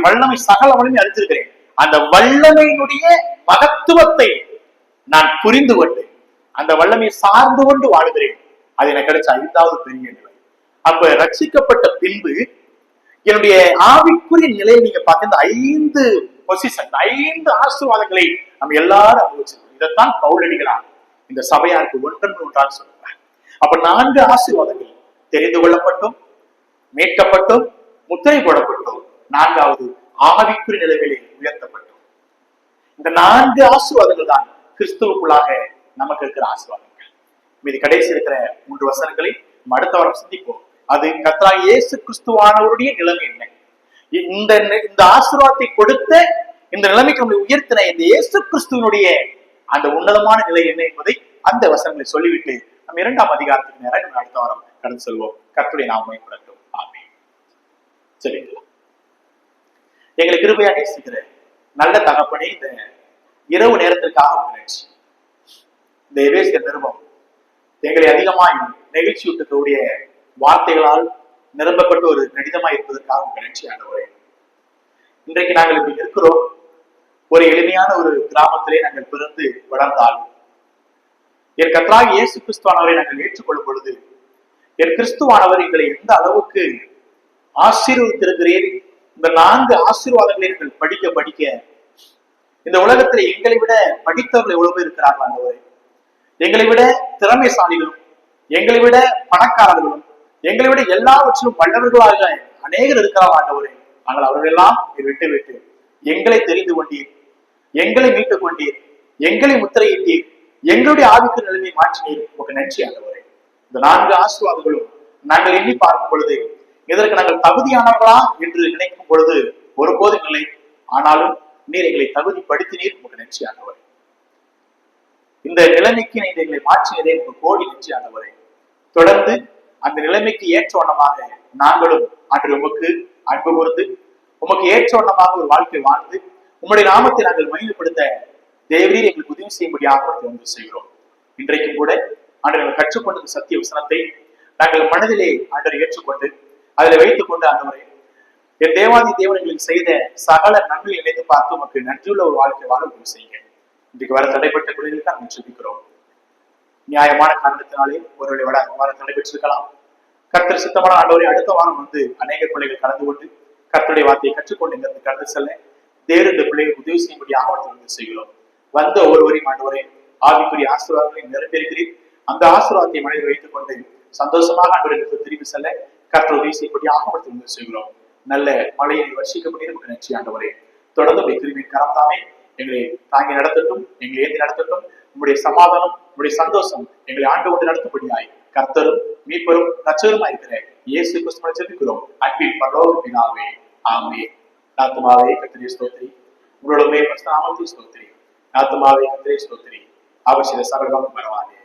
வல்லமை, சகல வல்லமை அறிஞ்சிருக்கிறேன். அந்த வல்லமையினுடைய மகத்துவத்தை நான் புரிந்து கொண்டு அந்த வல்லமையை சார்ந்து கொண்டு வாழ்கிறேன். அது எனக்கு கிடைச்ச 5வது பெரிய நிலை. அப்ப ரட்சிக்கப்பட்ட பின்பு என்னுடைய ஆவிக்குரிய நிலையை நீங்க பார்த்த இந்த 5 பொசிஷன், 5 ஆசீர்வாதங்களை நம்ம எல்லாரும் அனுபவிச்சிருக்கோம். இதைத்தான் பவுலடிகளார் இந்த சபையாருக்கு ஒன்றாக சொல்றாங்க. அப்ப 4 ஆசீர்வாதங்கள் தெரிந்து கொள்ளப்பட்டும், மீட்கப்பட்டும், முத்திரை போடப்பட்டும், 4வது ஆவிக்குரிய நிலைகளில் உயர்த்தப்பட்டோம். இந்த 4 ஆசீர்வாதங்கள் தான் கிறிஸ்துவுக்குள்ளாக நமக்கு இருக்கிற ஆசீர்வாதங்கள். மீது கடைசி இருக்கிற 3 வசனங்களை அடுத்த வாரம் சிந்திப்போம். அது கர்த்தராகிய இயேசு கிறிஸ்துவானவருடைய நிலைமை என்ன, இந்த ஆசீர்வாதத்தை கொடுத்த, இந்த நிலைமைக்கு நம்மை உயர்த்தின இந்த இயேசு கிறிஸ்துவனுடைய அந்த உன்னதமான நிலை என்ன என்பதை அந்த வசனங்களை சொல்லிவிட்டு நம்ம 2ஆம் அதிகாரத்துக்கு நேரம் நம்ம அடுத்த வாரம் கடந்து செல்வோம். கர்த்தருடைய நாமம் மகிமைப்படட்டும். ஆமென். சரிங்களா? எங்களை கிருபையா நேசிக்கிற நல்ல தகப்பனே, இந்த இரவு நேரத்திற்காக நன்றி. இந்த எபேசியர் நிருபம் எங்களை அதிகமாய் நெகிழ்ச்சியூட்டக்கூடிய வார்த்தைகளால் நிரம்பப்பட்ட ஒரு கடிதமாய் இருப்பதற்காக நன்றி ஆண்டவரே. இன்றைக்கு நாங்கள் இப்படி இருக்கிறோம். ஒரு எளிமையான ஒரு கிராமத்திலே நாங்கள் பிறந்து வளர்ந்தாலும் என் கர்த்தராகிய இயேசு கிறிஸ்துவானவரை நாங்கள் ஏற்றுக்கொள்ளும் பொழுது என் கிறிஸ்துவானவர் எங்களை எந்த அளவுக்கு ஆசீர்வதித்திருக்கிறேன். இந்த 4 ஆசீர்வாதங்களை நாங்கள் படிக்க படிக்க இந்த உலகத்துல எங்களை விட படித்தவர்கள் எவ்வளவு இருக்கிறார்கள் ஆண்டவரே. எங்களை விட திறமைசாலிகளும், எங்களை விட பணக்காரர்களும், எங்களை விட எல்லாவற்றிலும் வல்லவர்களாக அநேகர் இருக்கிறார் ஆண்டவரே. நாங்கள் அவர்களெல்லாம் விட்டு விட்டு எங்களை தெரிந்து கொண்டீர், எங்களை மீட்டுக் கொண்டீர், எங்களை முத்திரையிட்டீர், எங்களுடைய ஆவிக்கு நிலைமை மாற்றினீர். உங்களுக்கு நன்றி ஆண்டவரே. இந்த 4 ஆசீர்வாதங்களும் நாங்கள் எண்ணி பார்க்கும் பொழுது இதற்கு நாங்கள் தகுதியானவர்களா என்று நினைக்கும் பொழுது ஒருபோதும் இல்லை. ஆனாலும் நீர் எங்களை தகுதிப்படுத்தினீர். உங்களுக்கு நன்றி ஆண்டவரே. இந்த நிலைமைக்கு நீர் எங்களை மாற்றினதே உங்களுக்கு கோடி நன்றி ஆண்டவரே. தொடர்ந்து அந்த நிலைமைக்கு ஏற்ற வண்ணமாக நாங்களும் அன்று உமக்கு அன்பு கூர்ந்து உமக்கு ஏற்ற வண்ணமாக ஒரு வாழ்க்கை வாழ்ந்து உம்முடைய நாமத்தை நாங்கள் மகிமைப்படுத்த தேவரீர் எங்களுக்கு உதவி செய்யும்படியாக வந்து செய்கிறோம். இன்றைக்கும் கூட ஆண்டு நாங்கள் கற்றுக்கொண்ட சத்திய வசனத்தை நாங்கள் மனதிலே ஆண்டரை ஏற்றுக்கொண்டு அதில் வைத்துக் கொண்டு ஆண்டவரே என் தேவாதி தேவன் செய்த சகல நன்மை நினைத்து பார்த்து உமக்கு நன்றியுள்ள ஒரு வாழ்க்கை வாழ உதவி செய்யுங்க. இன்றைக்கு வர தடைப்பட்ட குறைகளுக்கு நாங்கள் சொல்லிக்கிறோம். நியாயமான காரணத்தினாலே ஒருவரை வர தடைபெற்றிருக்கலாம். கர்த்தர் சித்தமான ஆண்டவரை அடுத்த வாரம் வந்து அநேக பிள்ளைகள் கலந்து கொண்டு கர்த்தருடைய வார்த்தையை கற்றுக்கொண்டு இங்கிருந்து கடந்து செல்ல தேவருடைய பிள்ளைகள் உதவி செய்யும்படியாக வந்து செய்கிறோம். வந்த ஒருவரையும் ஆண்டவரை ஆவிக்குரிய ஆசீர்வாதங்களை நிறைவேறுகிறீர். அந்த ஆசீர்வாதத்தை மனதில் வைத்துக் கொண்டு சந்தோஷமாக ஆண்டவர்களுக்கு திரும்பி செல்ல கர்த்தர் உதவி செய்யும்படியாக வந்து செய்கிறோம். நல்ல மழையை வர்ஷிக்கப்படி நமக்கு நன்றி ஆண்டவரே. தொடர்ந்து உடைய கிருபையின் கரத்தாமே எங்களை தாங்கி நடத்தட்டும், எங்களை ஏந்தி நடத்தட்டும். உங்களுடைய சமாதானம், உங்களுடைய சந்தோஷம் எங்களை ஆண்டு கொண்டு நடத்தும்படியாய் கர்த்தரும் மீட்பரும் ரட்சகருமாய் இருக்கிற இயேசு கிறிஸ்துவை ஜெபிக்கிறோம் அன்பின் பரலோக பிதாவே, ஆமென். ஆத்துமாவே கர்த்தரை ஸ்தோத்திரி, உங்களுடைய நாமத்தை ஸ்தோத்திரி. ஆத்துமாவே கர்த்தரை ஸ்தோத்திரி, அவர் சில சகலம் பரவாயில்லை.